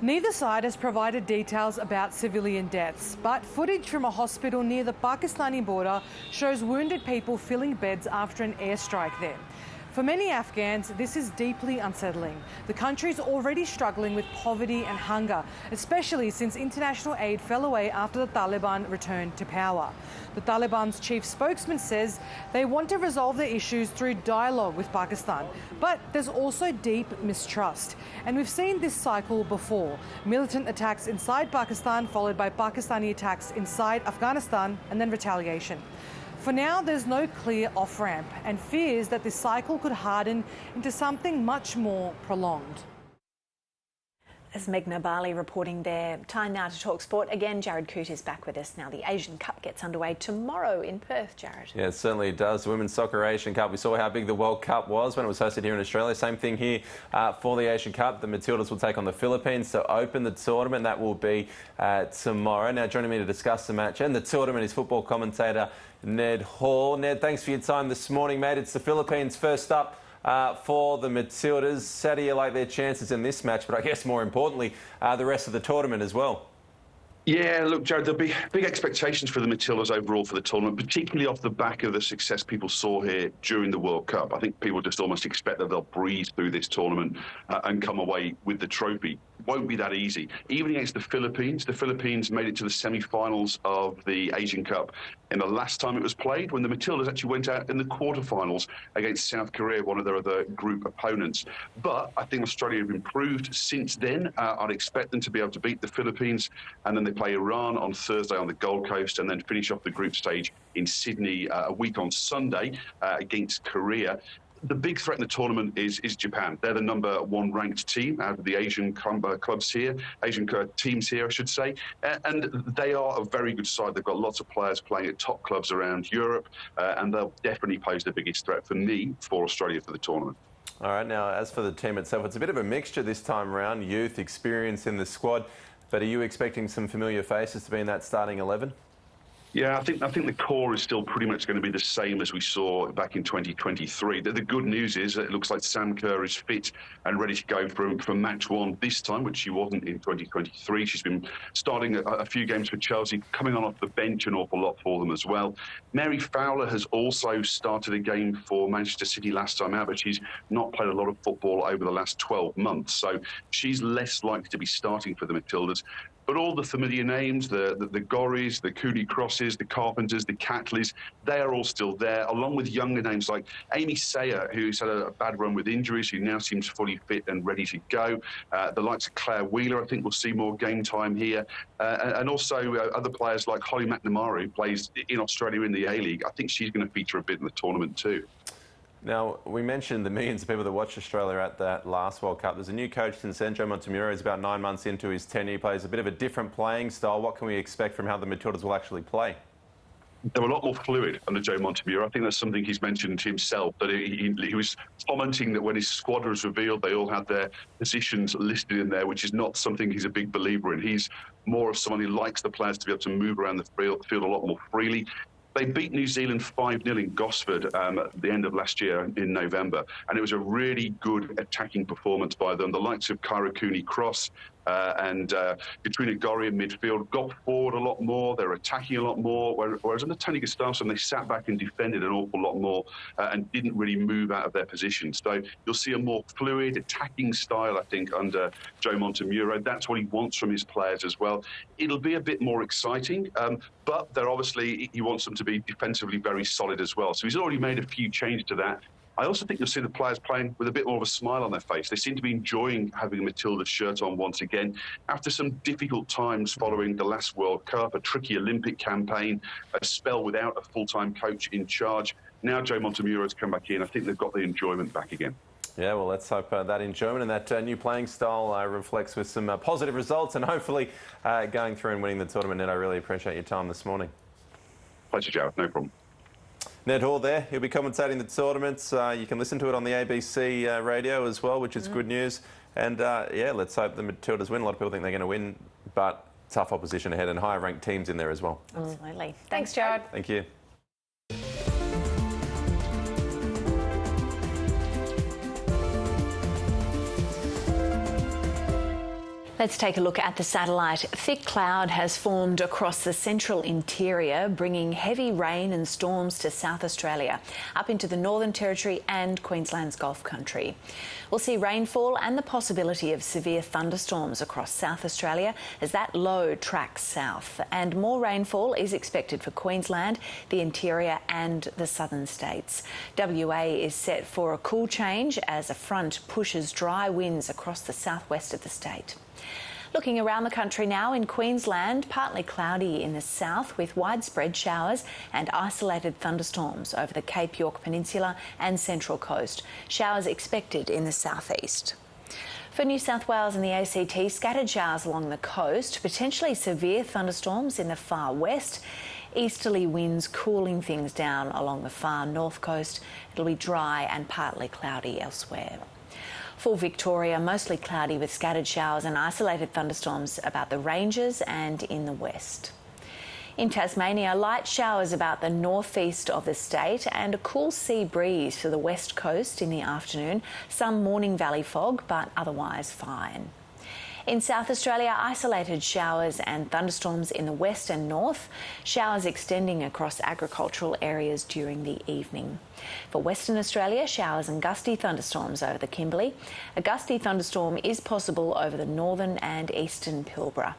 Neither side has provided details about civilian deaths, but footage from a hospital near the Pakistani border shows wounded people filling beds after an airstrike there. For many Afghans, this is deeply unsettling. The country is already struggling with poverty and hunger, especially since international aid fell away after the Taliban returned to power. The Taliban's chief spokesman says they want to resolve their issues through dialogue with Pakistan, but there's also deep mistrust. And we've seen this cycle before. Militant attacks inside Pakistan, followed by Pakistani attacks inside Afghanistan, and then retaliation. For now, there's no clear off-ramp, and fears that this cycle could harden into something much more prolonged. As Meghna Bali reporting there. Time now to talk sport. Again, Jared Coote is back with us now. The Asian Cup gets underway tomorrow in Perth, Jared. Yeah, it certainly does. The Women's Soccer Asian Cup. We saw how big the World Cup was when it was hosted here in Australia. Same thing here for the Asian Cup. The Matildas will take on the Philippines to open the tournament. That will be tomorrow. Now, joining me to discuss the match and the tournament is football commentator Ned Hall. Ned, thanks for your time this morning, mate. It's the Philippines first up for the Matildas. How do you like their chances in this match, but I guess more importantly, the rest of the tournament as well? Yeah, look, Jared, there'll be big expectations for the Matildas overall for the tournament, particularly off the back of the success people saw here during the World Cup. I think people just almost expect that they'll breeze through this tournament and come away with the trophy. Won't be that easy. Even against the Philippines made it to the semi-finals of the Asian Cup in the last time it was played, when the Matildas actually went out in the quarterfinals against South Korea, one of their other group opponents. But I think Australia have improved since then. I'd expect them to be able to beat the Philippines, and then they play Iran on Thursday on the Gold Coast, and then finish off the group stage in Sydney a week on Sunday against Korea. The big threat in the tournament is Japan. They're the number 1 ranked team out of the Asian clubs here, Asian teams here, I should say. And they are a very good side. They've got lots of players playing at top clubs around Europe, and they'll definitely pose the biggest threat for me for Australia for the tournament. All right, now, as for the team itself, it's a bit of a mixture this time around, youth, experience in the squad. But are you expecting some familiar faces to be in that starting 11? Yeah, I think the core is still pretty much going to be the same as we saw back in 2023. The good news is that it looks like Sam Kerr is fit and ready to go for match 1 this time, which she wasn't in 2023. She's been starting a few games for Chelsea, coming on off the bench an awful lot for them as well. Mary Fowler has also started a game for Manchester City last time out, but she's not played a lot of football over the last 12 months. So she's less likely to be starting for the Matildas. But all the familiar names, the Gorries, the Coote Crosses, the Carpenters, the Catleys, they are all still there, along with younger names like Amy Sayer, who's had a bad run with injuries, who now seems fully fit and ready to go. The likes of Claire Wheeler, I think, will see more game time here. And also other players like Holly McNamara, who plays in Australia in the A-League. I think she's going to feature a bit in the tournament too. Now, we mentioned the millions of people that watched Australia at that last World Cup. There's a new coach since then, Joe Montemurro. He's about 9 months into his tenure. He plays a bit of a different playing style. What can we expect from how the Matildas will actually play? They were a lot more fluid under Joe Montemurro. I think that's something he's mentioned himself, that he was commenting that when his squad was revealed, they all had their positions listed in there, which is not something he's a big believer in. He's more of someone who likes the players to be able to move around the field a lot more freely. They beat New Zealand 5-0 in Gosford at the end of last year in November, and it was a really good attacking performance by them. The likes of Kyra Cooney-Cross and Katrina Gorry in midfield got forward a lot more. They're attacking a lot more, whereas under Tony Gustafsson, they sat back and defended an awful lot more and didn't really move out of their position. So you'll see a more fluid attacking style, I think, under Joe Montemuro. That's what he wants from his players as well. It'll be a bit more exciting, but he wants them to be defensively very solid as well. So he's already made a few changes to that. I also think you'll see the players playing with a bit more of a smile on their face. They seem to be enjoying having Matilda's shirt on once again after some difficult times following the last World Cup, a tricky Olympic campaign, a spell without a full-time coach in charge. Now Joe Montemuro's come back in. I think they've got the enjoyment back again. Yeah, well, let's hope that enjoyment and that new playing style reflects with some positive results and hopefully going through and winning the tournament. Ned, I really appreciate your time this morning. Pleasure, Joe. No problem. Ned Hall there. He'll be commentating the tournaments. You can listen to it on the ABC radio as well, which is good news. And, yeah, let's hope the Matildas win. A lot of people think they're going to win, but tough opposition ahead and higher-ranked teams in there as well. Absolutely. Thanks, Jared. Thank you. Let's take a look at the satellite. Thick cloud has formed across the central interior, bringing heavy rain and storms to South Australia, up into the Northern Territory and Queensland's Gulf Country. We'll see rainfall and the possibility of severe thunderstorms across South Australia as that low tracks south. And more rainfall is expected for Queensland, the interior and the southern states. WA is set for a cool change as a front pushes dry winds across the southwest of the state. Looking around the country now, in Queensland, partly cloudy in the south with widespread showers and isolated thunderstorms over the Cape York Peninsula and Central Coast. Showers expected in the southeast. For New South Wales and the ACT, scattered showers along the coast, potentially severe thunderstorms in the far west. Easterly winds cooling things down along the far north coast. It'll be dry and partly cloudy elsewhere. For Victoria, mostly cloudy with scattered showers and isolated thunderstorms about the ranges and in the west. In Tasmania, light showers about the northeast of the state and a cool sea breeze for the west coast in the afternoon. Some morning valley fog, but otherwise fine. In South Australia, isolated showers and thunderstorms in the west and north, showers extending across agricultural areas during the evening. For Western Australia, showers and gusty thunderstorms over the Kimberley. A gusty thunderstorm is possible over the northern and eastern Pilbara.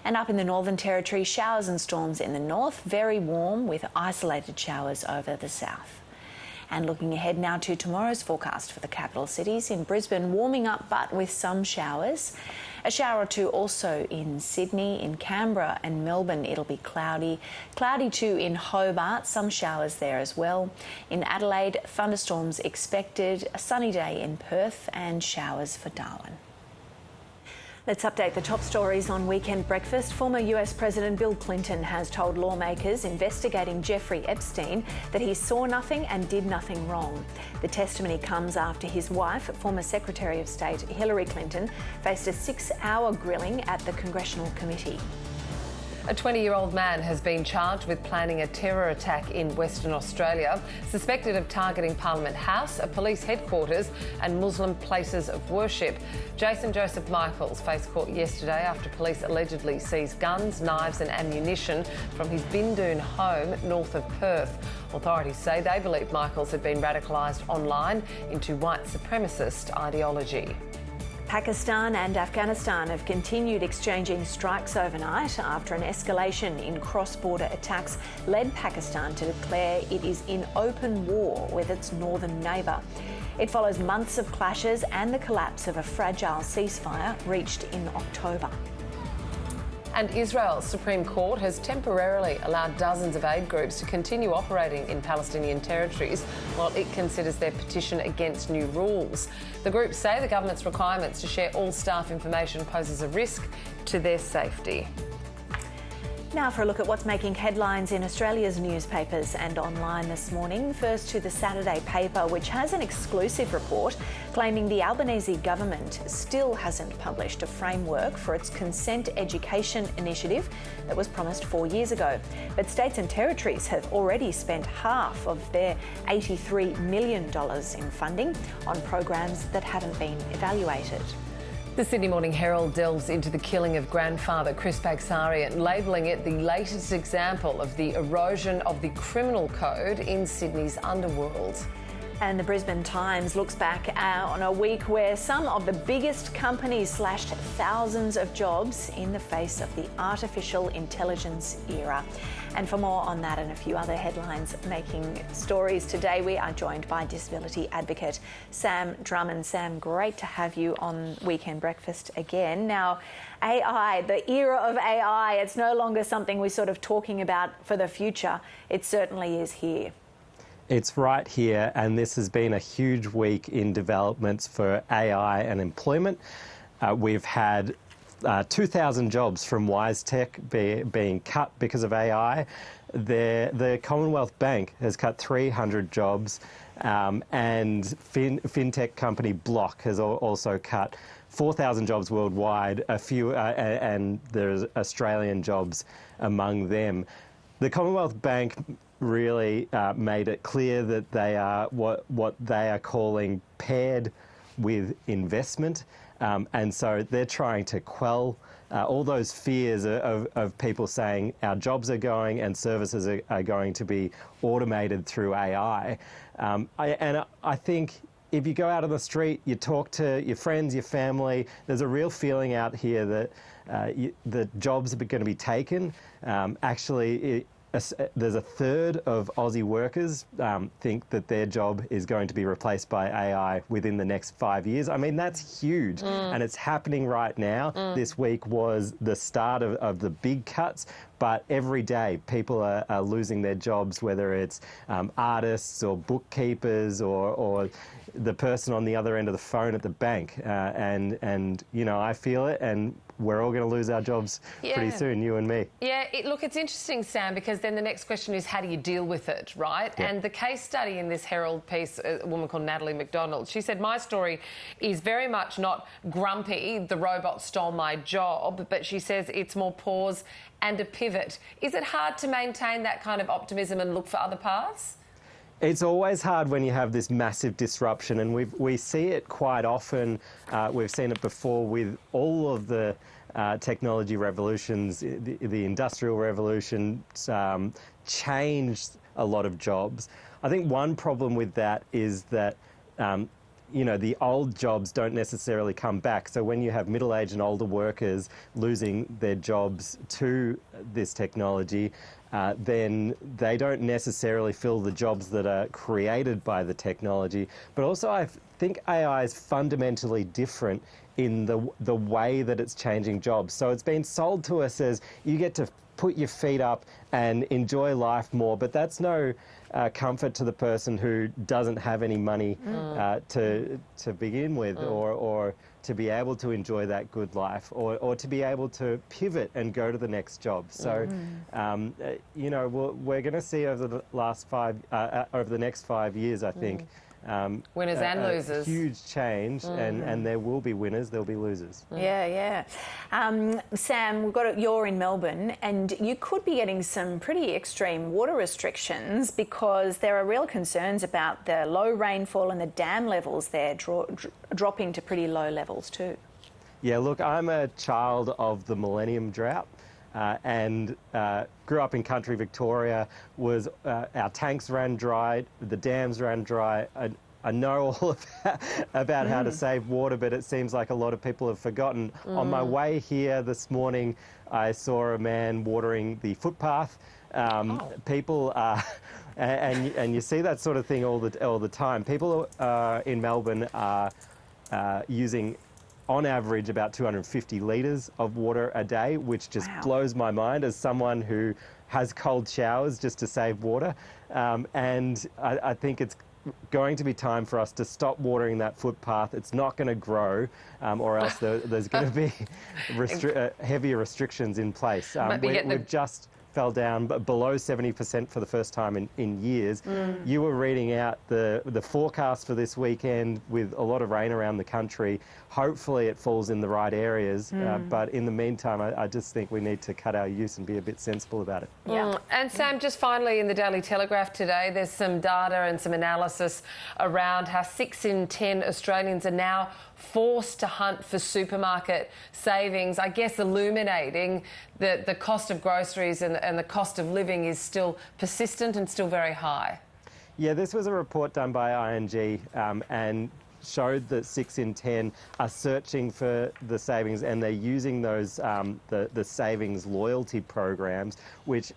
And up in the Northern Territory, showers and storms in the north, very warm with isolated showers over the south. And looking ahead now to tomorrow's forecast for the capital cities. In Brisbane, warming up but with some showers. A shower or two also in Sydney. In Canberra and Melbourne, it'll be cloudy. Cloudy too in Hobart, some showers there as well. In Adelaide, thunderstorms expected. A sunny day in Perth and showers for Darwin. Let's update the top stories on Weekend Breakfast. Former US President Bill Clinton has told lawmakers investigating Jeffrey Epstein that he saw nothing and did nothing wrong. The testimony comes after his wife, former Secretary of State Hillary Clinton, faced a 6-hour grilling at the Congressional Committee. A 20-year-old man has been charged with planning a terror attack in Western Australia, suspected of targeting Parliament House, a police headquarters and Muslim places of worship. Jason Joseph Michaels faced court yesterday after police allegedly seized guns, knives and ammunition from his Bindoon home north of Perth. Authorities say they believe Michaels had been radicalised online into white supremacist ideology. Pakistan and Afghanistan have continued exchanging strikes overnight after an escalation in cross-border attacks led Pakistan to declare it is in open war with its northern neighbour. It follows months of clashes and the collapse of a fragile ceasefire reached in October. And Israel's Supreme Court has temporarily allowed dozens of aid groups to continue operating in Palestinian territories while it considers their petition against new rules. The groups say the government's requirements to share all staff information poses a risk to their safety. Now for a look at what's making headlines in Australia's newspapers and online this morning. First to the Saturday paper, which has an exclusive report claiming the Albanese government still hasn't published a framework for its consent education initiative that was promised 4 years ago. But states and territories have already spent half of their $83 million in funding on programs that haven't been evaluated. The Sydney Morning Herald delves into the killing of grandfather Chris Bagsarian, labelling it the latest example of the erosion of the criminal code in Sydney's underworld. And the Brisbane Times looks back on a week where some of the biggest companies slashed thousands of jobs in the face of the artificial intelligence era. And for more on that and a few other headlines making stories today, we are joined by disability advocate Sam Drummond. Sam, great to have you on Weekend Breakfast again. Now, AI, the era of AI, it's no longer something we're sort of talking about for the future. It certainly is here. It's right here, and this has been a huge week in developments for AI and employment. We've had 2,000 jobs from WiseTech being cut because of AI. The Commonwealth Bank has cut 300 jobs, and fintech company Block has also cut 4,000 jobs worldwide, and there's Australian jobs among them. The Commonwealth Bank really made it clear that they are what they are calling paired with investment. And so they're trying to quell all those fears of people saying our jobs are going and services are going to be automated through AI. I think if you go out on the street, you talk to your friends, your family, there's a real feeling out here that the jobs are going to be taken. There's a third of Aussie workers think that their job is going to be replaced by AI within the next 5 years. I mean, that's huge, and it's happening right now. This week was the start of the big cuts, but every day people are losing their jobs, whether it's artists or bookkeepers or the person on the other end of the phone at the bank. And you know, I feel it, and we're all going to lose our jobs pretty soon, you and me. Yeah, look, it's interesting, Sam, because then the next question is how do you deal with it, right? Yeah. And the case study in this Herald piece, a woman called Natalie McDonald, she said, my story is very much not grumpy, the robot stole my job, but she says it's more pause and a pivot. Is it hard to maintain that kind of optimism and look for other paths? It's always hard when you have this massive disruption, and we see it quite often. We've seen it before with all of the technology revolutions. The Industrial Revolution changed a lot of jobs. I think one problem with that is that you know, the old jobs don't necessarily come back. So when you have middle-aged and older workers losing their jobs to this technology, then they don't necessarily fill the jobs that are created by the technology. But also I think AI is fundamentally different in the way that it's changing jobs. So it's been sold to us as you get to put your feet up and enjoy life more, but that's no comfort to the person who doesn't have any money to begin with, or to be able to enjoy that good life, or to be able to pivot and go to the next job. So, you know, we're going to see over the next 5 years, I think, winners and losers. Huge change, and there will be winners, there'll be losers. Yeah. Sam, you're in Melbourne, and you could be getting some pretty extreme water restrictions because there are real concerns about the low rainfall and the dam levels there dropping to pretty low levels too. Yeah, look, I'm a child of the Millennium Drought. And grew up in country Victoria. Our tanks ran dry, the dams ran dry. I know all about how to save water, but it seems like a lot of people have forgotten. On my way here this morning, I saw a man watering the footpath. People are, and you see that sort of thing all the time. People in Melbourne are using, on average, about 250 litres of water a day, which just blows my mind as someone who has cold showers just to save water. And I think going to be time for us to stop watering that footpath. It's not going to grow, or else there's going to be heavier restrictions in place. We've just fell down below 70% for the first time in years. You were reading out the forecast for this weekend with a lot of rain around the country. Hopefully it falls in the right areas, but in the meantime, I just think we need to cut our use and be a bit sensible about it. And Sam, just finally in the Daily Telegraph today, there's some data and some analysis around how 6 in 10 Australians are now forced to hunt for supermarket savings, I guess illuminating that the cost of groceries and the cost of living is still persistent and still very high. Yeah, this was a report done by ING and showed that 6 in 10 are searching for the savings, and they're using those the savings loyalty programs, which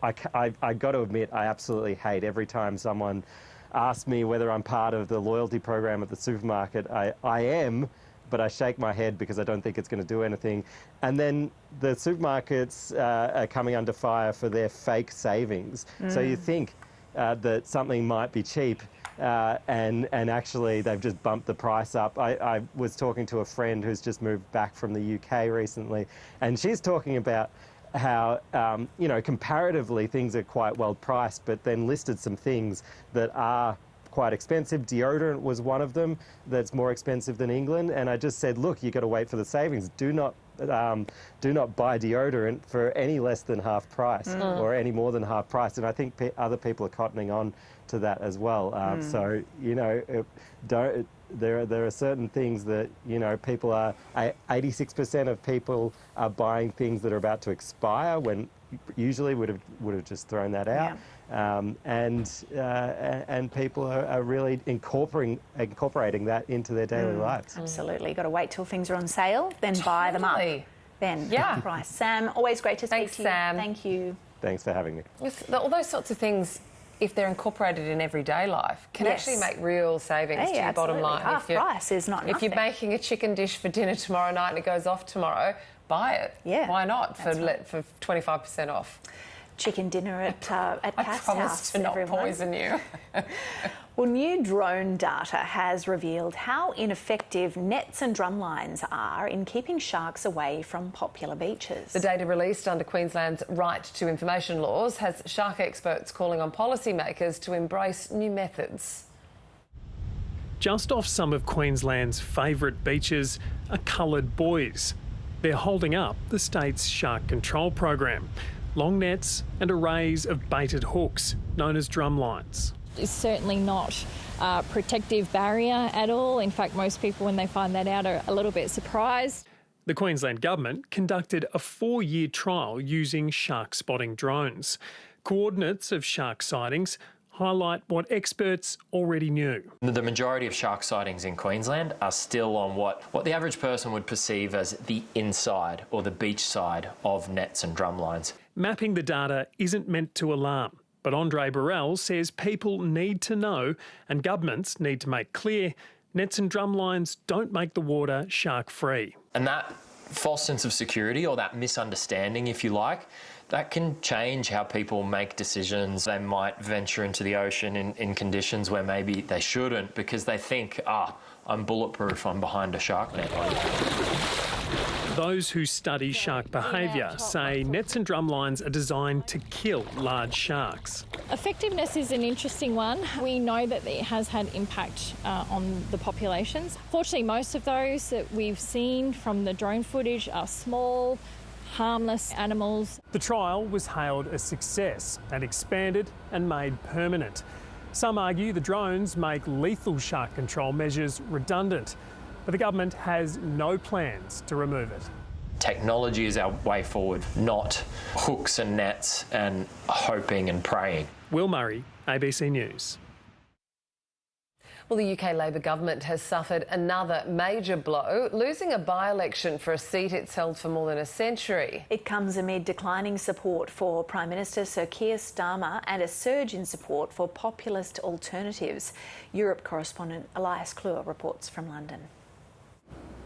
I got to admit I absolutely hate. Every time someone asks me whether I'm part of the loyalty program at the supermarket, I am, but I shake my head because I don't think it's going to do anything. And then the supermarkets are coming under fire for their fake savings. So you think that something might be cheap, and actually they've just bumped the price up. I was talking to a friend who's just moved back from the UK recently, and she's talking about how, comparatively things are quite well priced, but then listed some things that are quite expensive. Deodorant was one of them that's more expensive than England. And I just said, look, you've got to wait for the savings. Do not buy deodorant for any less than half price or any more than half price. And I think other people are cottoning on to that as well. So, there are certain things that, people are, 86% of people are buying things that are about to expire when usually would have just thrown that out. And people are really incorporating that into their daily lives. Absolutely. You've got to wait till things are on sale, then buy them up. Then price. Sam, always great to speak to you. Sam. Thank you. Thanks for having me. All those sorts of things, if they're incorporated in everyday life, can actually make real savings to your bottom line. Half price is not nothing. If you're making a chicken dish for dinner tomorrow night and it goes off tomorrow, buy it. Yeah. Why not for 25% off? Chicken dinner at Kat's I promise house. to not poison you. Well, new drone data has revealed how ineffective nets and drumlines are in keeping sharks away from popular beaches. The data released under Queensland's right to information laws has shark experts calling on policymakers to embrace new methods. Just off some of Queensland's favourite beaches are coloured buoys. They're holding up the state's shark control program. Long nets and arrays of baited hooks, known as drumlines. It's certainly not a protective barrier at all. In fact, most people, when they find that out, are a little bit surprised. The Queensland Government conducted a 4-year trial using shark spotting drones. Coordinates of shark sightings highlight what experts already knew. The majority of shark sightings in Queensland are still on what the average person would perceive as the inside or the beach side of nets and drumlines. Mapping the data isn't meant to alarm, but Andre Burrell says people need to know and governments need to make clear nets and drumlines don't make the water shark-free. And that false sense of security, or that misunderstanding, if you like, that can change how people make decisions. They might venture into the ocean in conditions where maybe they shouldn't because they think, I'm bulletproof, I'm behind a shark net. Those who study shark behaviour say nets and drumlines are designed to kill large sharks. Effectiveness is an interesting one. We know that it has had impact on the populations. Fortunately, most of those that we've seen from the drone footage are small, harmless animals. The trial was hailed a success and expanded and made permanent. Some argue the drones make lethal shark control measures redundant, but the government has no plans to remove it. Technology is our way forward, not hooks and nets and hoping and praying. Will Murray, ABC News. Well, the UK Labor government has suffered another major blow, losing a by-election for a seat it's held for more than a century. It comes amid declining support for Prime Minister Sir Keir Starmer and a surge in support for populist alternatives. Europe correspondent Elias Kluwer reports from London.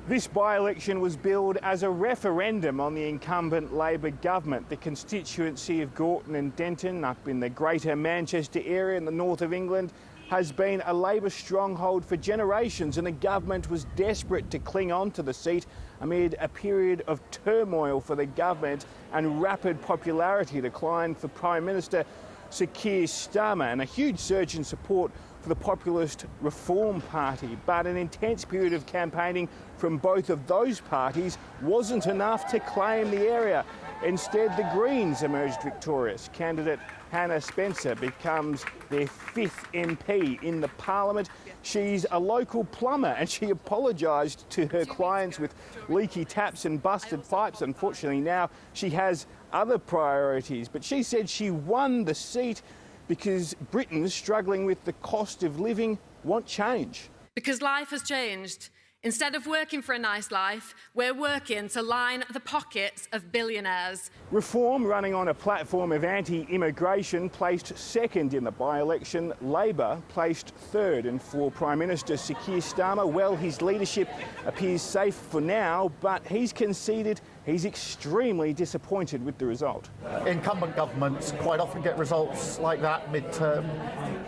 This by-election was billed as a referendum on the incumbent Labor government. The constituency of Gorton and Denton, up in the Greater Manchester area in the north of England, has been a Labor stronghold for generations, and the government was desperate to cling on to the seat amid a period of turmoil for the government and rapid popularity decline for Prime Minister Sir Keir Starmer, and a huge surge in support for the populist Reform Party. But an intense period of campaigning from both of those parties wasn't enough to claim the area. Instead, the Greens emerged victorious. Candidate Hannah Spencer becomes their 5th MP in the Parliament. She's a local plumber and she apologised to her clients with leaky taps and busted pipes. Unfortunately, now she has other priorities, but she said she won the seat because Britons struggling with the cost of living want change. Because life has changed. Instead of working for a nice life, we're working to line the pockets of billionaires. Reform, running on a platform of anti-immigration, placed second in the by-election. Labor placed third. And for Prime Minister Sir Keir Starmer, well, his leadership appears safe for now, but he's conceded he's extremely disappointed with the result. Incumbent governments quite often get results like that mid-term,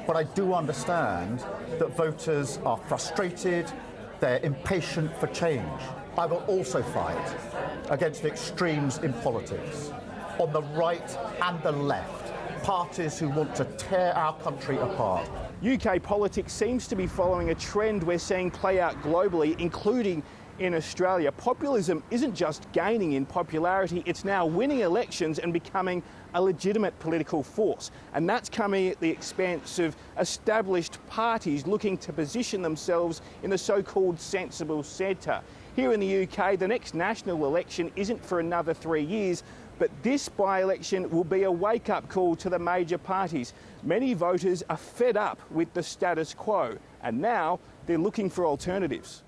but I do understand that voters are frustrated. They're impatient for change. I will also fight against extremes in politics, on the right and the left, parties who want to tear our country apart. UK politics seems to be following a trend we're seeing play out globally, including in Australia. Populism isn't just gaining in popularity, it's now winning elections and becoming a legitimate political force. And that's coming at the expense of established parties looking to position themselves in the so-called sensible centre. Here in the UK, the next national election isn't for another 3 years, but this by-election will be a wake-up call to the major parties. Many voters are fed up with the status quo, and now they're looking for alternatives.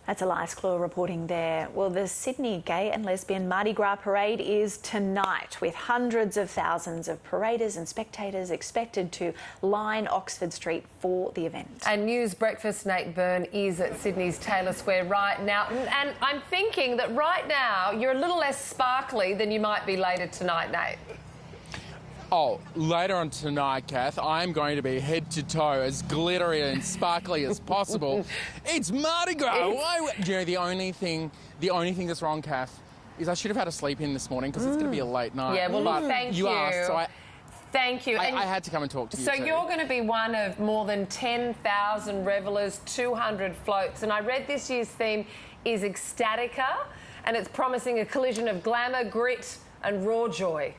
That's Elias Claw reporting there. Well, the Sydney Gay and Lesbian Mardi Gras Parade is tonight, with hundreds of thousands of paraders and spectators expected to line Oxford Street for the event. And News Breakfast Nate Byrne is at Sydney's Taylor Square right now. And I'm thinking that right now you're a little less sparkly than you might be later tonite, Nate. Oh, later on tonight, Kath, I'm going to be head to toe as glittery and sparkly as possible. It's Mardi Gras. You know, the only thing that's wrong, Kath, is I should have had a sleep in this morning because it's going to be a late night. Yeah, well, but thank you. Asked, so Thank you. I had to come and talk to you. So too. You're going to be one of more than 10,000 revellers, 200 floats, and I read this year's theme is Ecstatica, and it's promising a collision of glamour, grit, and raw joy.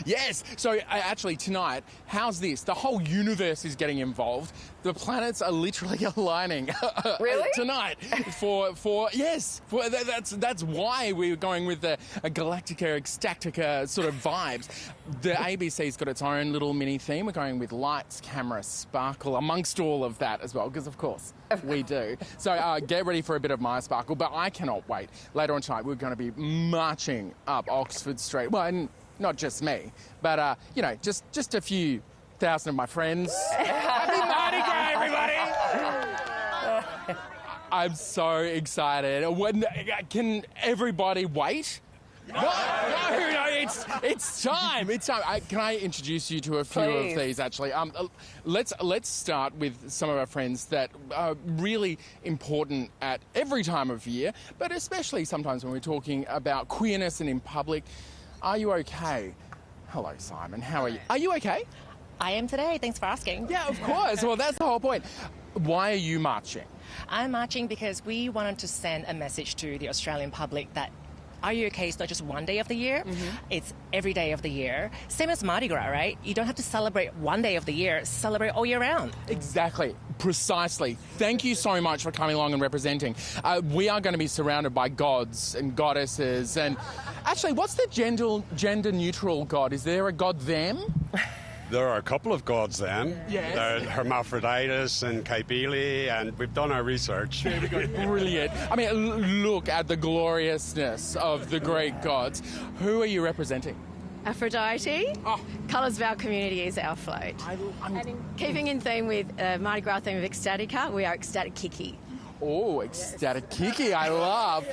Yes. So actually tonight, how's this? The whole universe is getting involved. The planets are literally aligning. Really? Tonight. That's why we're going with a Galactica, Ecstatica sort of vibes. The ABC's got its own little mini theme. We're going with lights, camera, sparkle, amongst all of that as well, because of course we do. So get ready for a bit of my sparkle, but I cannot wait. Later on tonight, we're going to be marching up Oxford Street. Well, and not just me, but, you know, just a few thousand of my friends. Happy Mardi Gras, everybody! I'm so excited. Can everybody wait? No, it's time. It's time. Can I introduce you to a few of these, actually? Let's start with some of our friends that are really important at every time of year, but especially sometimes when we're talking about queerness and in public. Are you okay? Hello, Simon. How are you? Are you okay? I am today. Thanks for asking. Yeah, of course. Well, that's the whole point. Why are you marching? I'm marching because we wanted to send a message to the Australian public that Are You OK is not just one day of the year, it's every day of the year. Same as Mardi Gras, right? You don't have to celebrate one day of the year, celebrate all year round. Exactly. Precisely. Thank you so much for coming along and representing. We are going to be surrounded by gods and goddesses. And actually, what's the gender-neutral god? Is there a god them? There are a couple of gods then. Yes. Hermaphroditus and Cybele, and we've done our research. There we go. Brilliant. I mean, look at the gloriousness of the Greek gods. Who are you representing? Aphrodite. Colours of our community is our float. Keeping in theme with Mardi Gras theme of Ecstatica, we are Ecstatic Kiki. Oh, Ecstatic Kiki, I love.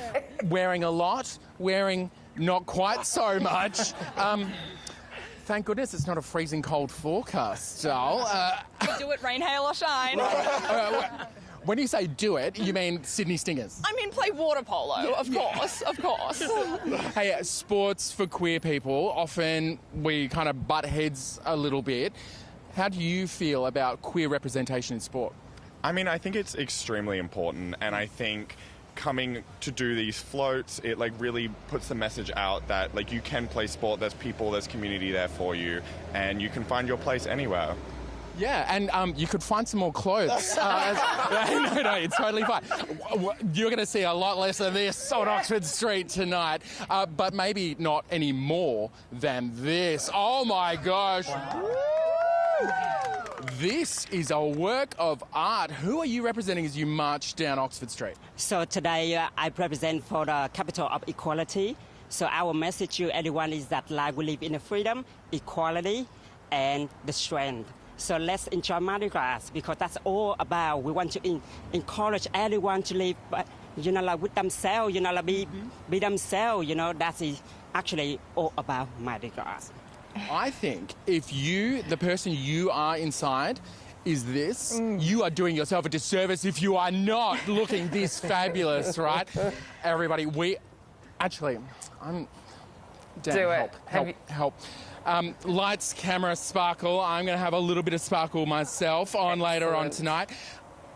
Wearing a lot, wearing not quite so much. Thank goodness it's not a freezing cold forecast, Joel. Do it, rain, hail or shine. When you say do it, you mean Sydney Stingers? I mean play water polo, of course. Hey, sports for queer people, often we kind of butt heads a little bit. How do you feel about queer representation in sport? I mean, I think it's extremely important, and I think coming to do these floats, it like really puts the message out that like you can play sport, there's people, there's community there for you, and you can find your place anywhere. Yeah, and you could find some more clothes. No, it's totally fine. You're going to see a lot less of this on Oxford Street tonight, but maybe not any more than this. Oh my gosh. This is a work of art. Who are you representing as you march down Oxford Street? So today I represent for the capital of equality. So our message to everyone is that life we live in freedom, equality, and the strength. So let's enjoy Mardi Gras because that's all about. We want to encourage everyone to live, like with themselves, like be themselves. That's actually all about Mardi Gras. I think if the person you are inside is this, you are doing yourself a disservice if you are not looking this fabulous, right? Everybody, I'm down. Help. Lights, camera, sparkle. I'm going to have a little bit of sparkle myself on later on tonight.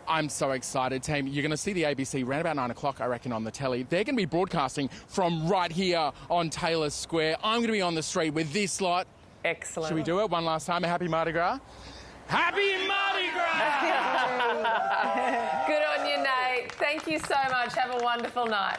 I'm so excited, team. You're going to see the ABC around about 9 o'clock, I reckon, on the telly. They're going to be broadcasting from right here on Taylor Square. I'm going to be on the street with this lot. Excellent. Should we do it one last time? A happy Mardi Gras? Happy Mardi Gras! Good on you, Nate. Thank you so much. Have a wonderful night.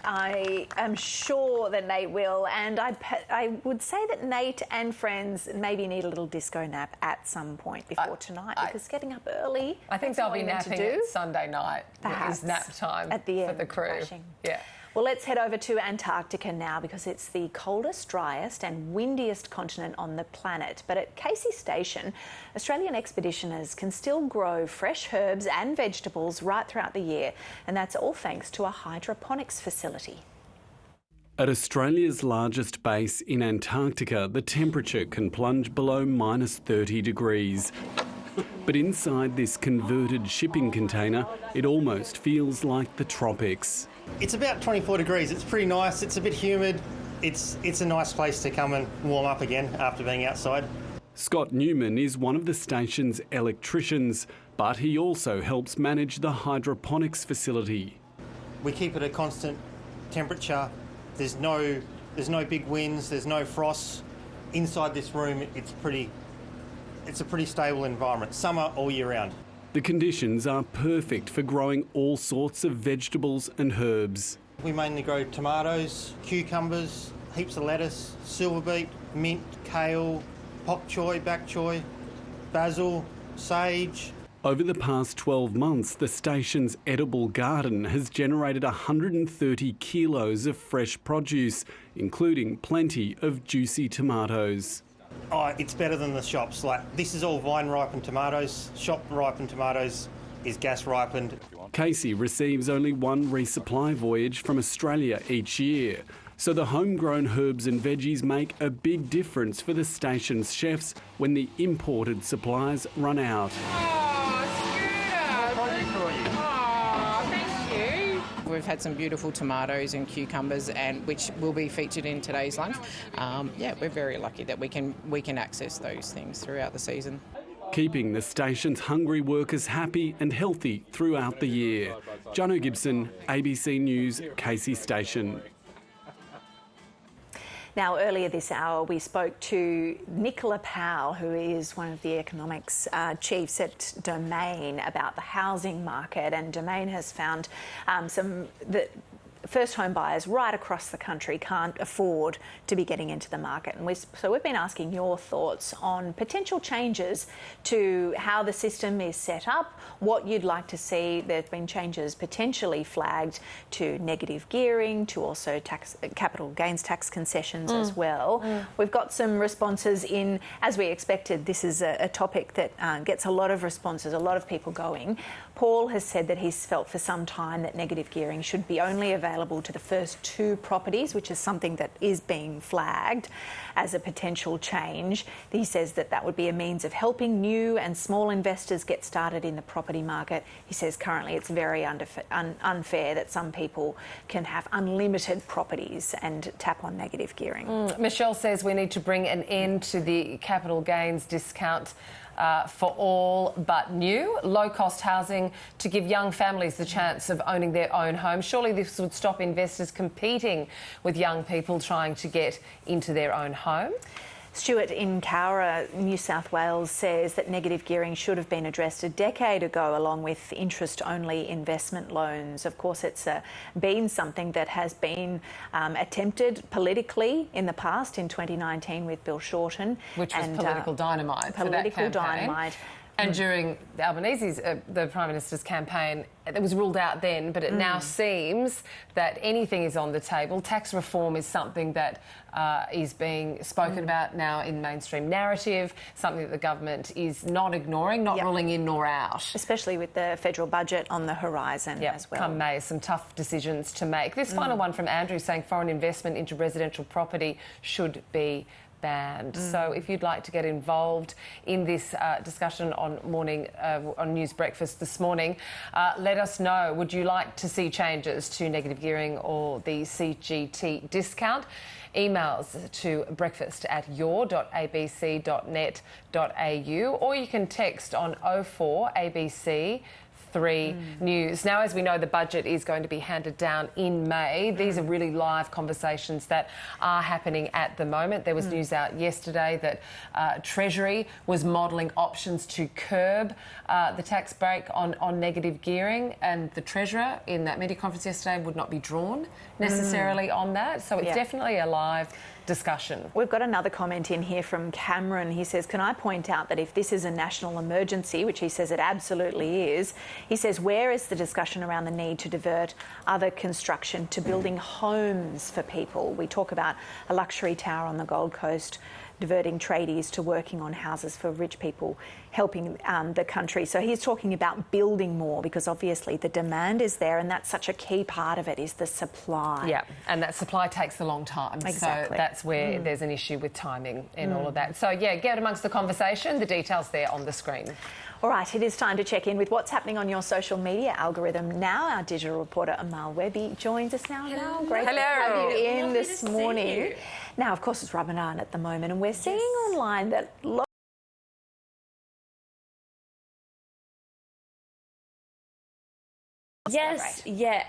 I am sure that Nate will, and I would say that Nate and friends maybe need a little disco nap at some point before tonight, because getting up early. I think they'll be napping it Sunday night. Perhaps. Is nap time at the end for the crew. crashing. Yeah. Well, let's head over to Antarctica now because it's the coldest, driest and windiest continent on the planet. But at Casey Station, Australian expeditioners can still grow fresh herbs and vegetables right throughout the year, and that's all thanks to a hydroponics facility. At Australia's largest base in Antarctica, the temperature can plunge below minus 30 degrees. But inside this converted shipping container, it almost feels like the tropics. It's about 24 degrees. It's pretty nice. It's a bit humid. It's a nice place to come and warm up again after being outside. Scott Newman is one of the station's electricians, but he also helps manage the hydroponics facility. We keep it a constant temperature. There's no big winds. There's no frost. Inside this room, it's a pretty stable environment, summer all year round. The conditions are perfect for growing all sorts of vegetables and herbs. We mainly grow tomatoes, cucumbers, heaps of lettuce, silver beet, mint, kale, bok choy, bok choy, basil, sage. Over the past 12 months, the station's edible garden has generated 130 kilos of fresh produce, including plenty of juicy tomatoes. Oh, it's better than the shops. Like, this is all vine-ripened tomatoes. Shop-ripened tomatoes is gas-ripened. Casey receives only one resupply voyage from Australia each year, so the homegrown herbs and veggies make a big difference for the station's chefs when the imported supplies run out. We've had some beautiful tomatoes and cucumbers, and which will be featured in today's lunch. We're very lucky that we can access those things throughout the season. Keeping the station's hungry workers happy and healthy throughout the year. Jono Gibson, ABC News, Casey Station. Now, earlier this hour, we spoke to Nicola Powell, who is one of the economics chiefs at Domain, about the housing market. And Domain has found that first home buyers right across the country can't afford to be getting into the market. And so we've been asking your thoughts on potential changes to how the system is set up, what you'd like to see. There's been changes potentially flagged to negative gearing, to also capital gains tax concessions as well. We've got some responses in, as we expected. This is a topic that gets a lot of responses, a lot of people going. Paul has said that he's felt for some time that negative gearing should be only available available to the first 2 properties, which is something that is being flagged as a potential change. He says that that would be a means of helping new and small investors get started in the property market. He says currently it's very unfair that some people can have unlimited properties and tap on negative gearing. Michelle says we need to bring an end to the capital gains discount for all but new, low-cost housing to give young families the chance of owning their own home. Surely this would stop investors competing with young people trying to get into their own home. Stuart in Cowra, New South Wales, says that negative gearing should have been addressed a decade ago, along with interest-only investment loans. Of course, it's been something that has been attempted politically in the past, in 2019 with Bill Shorten. Which was political dynamite. Political dynamite. And during Albanese's, the Prime Minister's campaign, it was ruled out then, but it now seems that anything is on the table. Tax reform is something that is being spoken about now in mainstream narrative, something that the government is not ignoring, not ruling in nor out. Especially with the federal budget on the horizon as well. Come May, some tough decisions to make. This final one from Andrew saying foreign investment into residential property should be banned. So if you'd like to get involved in this discussion on News Breakfast this morning, let us know. Would you like to see changes to negative gearing or the CGT discount? Emails to breakfast@your.abc.net.au, or you can text on 04 ABC 3 News. Now, as we know, the budget is going to be handed down in May. These are really live conversations that are happening at the moment. There was news out yesterday that Treasury was modelling options to curb the tax break on negative gearing, and the Treasurer in that media conference yesterday would not be drawn necessarily on that. So it's definitely a live discussion. We've got another comment in here from Cameron. He says, can I point out that if this is a national emergency, which he says it absolutely is, he says, where is the discussion around the need to divert other construction to building homes for people? We talk about a luxury tower on the Gold Coast, diverting tradies to working on houses for rich people, helping the country. So he's talking about building more, because obviously the demand is there, and that's such a key part of it, is the supply. Yeah, and that supply takes a long time. Exactly. So that's where there's an issue with timing in all of that. So, yeah, get amongst the conversation. The details there on the screen. All right, it is time to check in with what's happening on your social media algorithm now. Our digital reporter Amal Webby joins us now. Hello. Great to have you in this morning. Now, of course, it's Ramadan at the moment, and we're seeing online that Yes,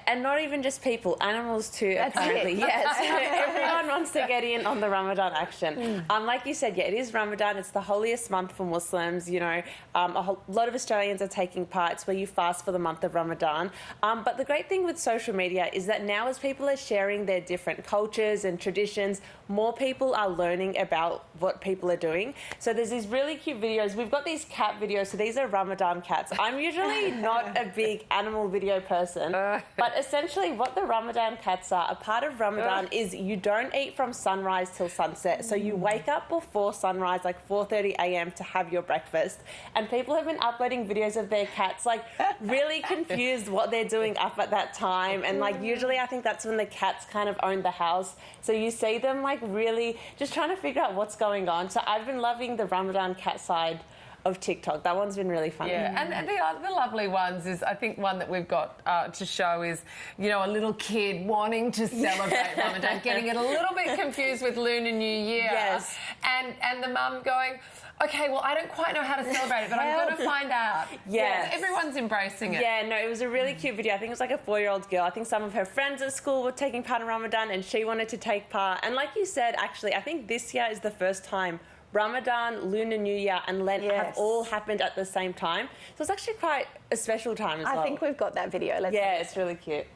and not even just people, animals too, apparently. Yes, everyone wants to get in on the Ramadan action. Like you said, it is Ramadan. It's the holiest month for Muslims. You know, a lot of Australians are taking part. It's where you fast for the month of Ramadan. But the great thing with social media is that now, as people are sharing their different cultures and traditions, more people are learning about what people are doing. So there's these really cute videos. We've got these cat videos. So these are Ramadan cats. I'm usually not a big animal video person, but essentially what the Ramadan cats are, a part of Ramadan is you don't eat from sunrise till sunset. So you wake up before sunrise, like 4:30 a.m. to have your breakfast. And people have been uploading videos of their cats, like really confused what they're doing up at that time. And like usually I think that's when the cats kind of own the house. So you see them like really just trying to figure out what's going on. So I've been loving the Ramadan cat side of TikTok. That one's been really fun. Yeah, and the lovely ones is, I think one that we've got to show is, you know, a little kid wanting to celebrate Ramadan, getting it a little bit confused with Lunar New Year. Yes. And the mum going, okay, well, I don't quite know how to celebrate it, but I'm going to find out. Yes. Everyone's embracing it. Yeah, no, it was a really cute video. I think it was like a 4-year-old girl. I think some of her friends at school were taking part in Ramadan and she wanted to take part. And like you said, actually, I think this year is the first time Ramadan, Lunar New Year and Lent have all happened at the same time. So it's actually quite a special time as well. I think we've got that video. It's really cute.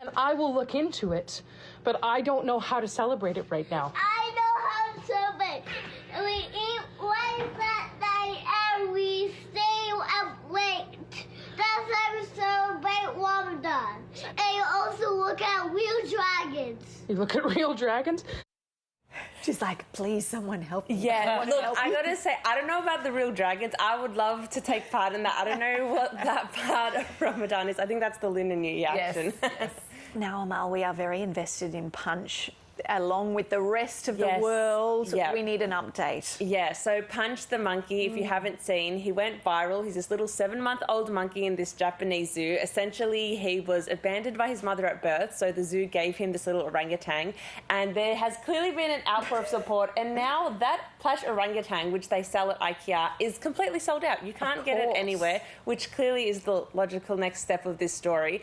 And I will look into it, but I don't know how to celebrate it right now. I know how to celebrate. We eat Wednesday and we stay up late. That's how we celebrate Ramadan. And you also look at real dragons. You look at real dragons? She's like, please, someone help me. Yeah, look, I gotta say, I don't know about the real dragons. I would love to take part in that. I don't know what that part of Ramadan is. I think that's the Lunar New Year action. Yes. Now, Amal, we are very invested in Punch. Along with the rest of the Yes. world, Yeah. we need an update. Yeah, so Punch the monkey, if you haven't seen, he went viral. He's this little 7-month-old monkey in this Japanese zoo. Essentially, he was abandoned by his mother at birth, so the zoo gave him this little orangutan, and there has clearly been an outpour of support, and now that plush orangutan, which they sell at IKEA, is completely sold out. You can't get it anywhere, which clearly is the logical next step of this story.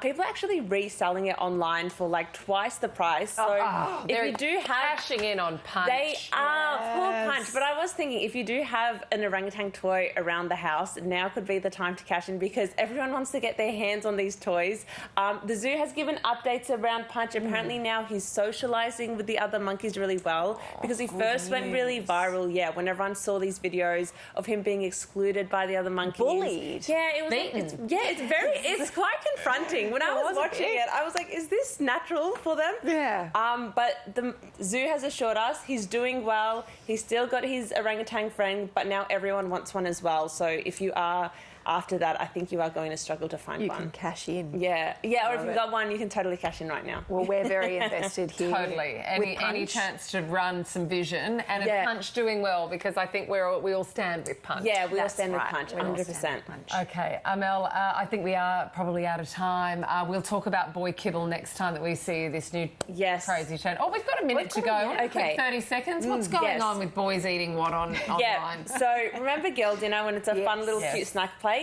People are actually reselling it online for like twice the price. So if you do have cashing in on Punch. they are poor Punch. But I was thinking, if you do have an orangutan toy around the house, now could be the time to cash in because everyone wants to get their hands on these toys. The zoo has given updates around Punch. Apparently now he's socialising with the other monkeys really well because he first went really viral. Yeah, when everyone saw these videos of him being excluded by the other monkeys, Bullied. Yeah, it was. It's quite confronting. When I was watching it, I was like, is this natural for them? Yeah. But the zoo has assured us he's doing well. He's still got his orangutan friend, but now everyone wants one as well. So if you are after that, I think you are going to struggle to find one. You can cash in. Yeah, or if you've got one, you can totally cash in right now. Well, we're very invested here. Totally. Any chance to run some vision and a Punch doing well because I think we all stand with Punch. Yeah, we all stand with Punch, 100%. Okay, Amel, I think we are probably out of time. We'll talk about Boy Kibble next time that we see this new crazy trend. Oh, we've got a minute to go. Okay. 30 seconds. What's going on with boys eating what online? Yeah, so remember Girl Dinner when it's a fun little cute snack plate?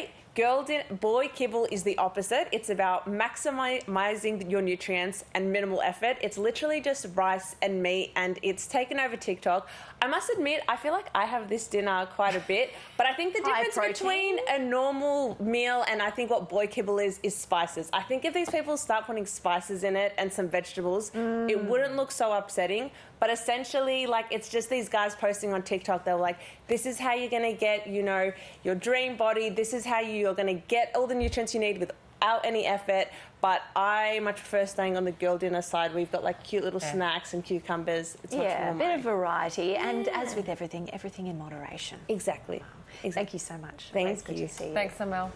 Boy Kibble is the opposite. It's about maximising your nutrients and minimal effort. It's literally just rice and meat, and it's taken over TikTok. I must admit, I feel like I have this dinner quite a bit, but I think the difference between a normal meal and I think what Boy Kibble is spices. I think if these people start putting spices in it and some vegetables, it wouldn't look so upsetting. But essentially, like, it's just these guys posting on TikTok. They're like, this is how you're going to get, your dream body. This is how you're going to get all the nutrients you need without any effort. But I much prefer staying on the Girl Dinner side. We've got, like, cute little snacks and cucumbers. It's much more a bit of variety. And as with everything in moderation. Exactly. Thank you so much. Thank Good you. to see you. Thanks, Amel.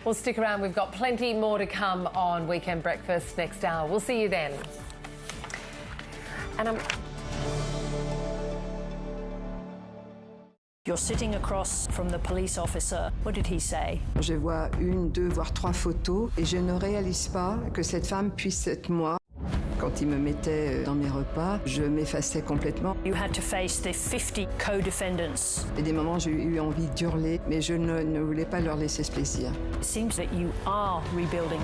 Well, stick around. We've got plenty more to come on Weekend Breakfast next hour. We'll see you then. And You're sitting across from the police officer. What did he say? Je vois 1, 2, voire 3 photos et je ne réalise pas que cette femme puisse être moi. Quand il me mettait dans mes repas, je m'effaçais complètement. You had to face the 50 co-defendants. Et des moments, j'ai eu envie d'hurler, mais je ne voulais pas leur laisser ce plaisir. It seems that you are rebuilding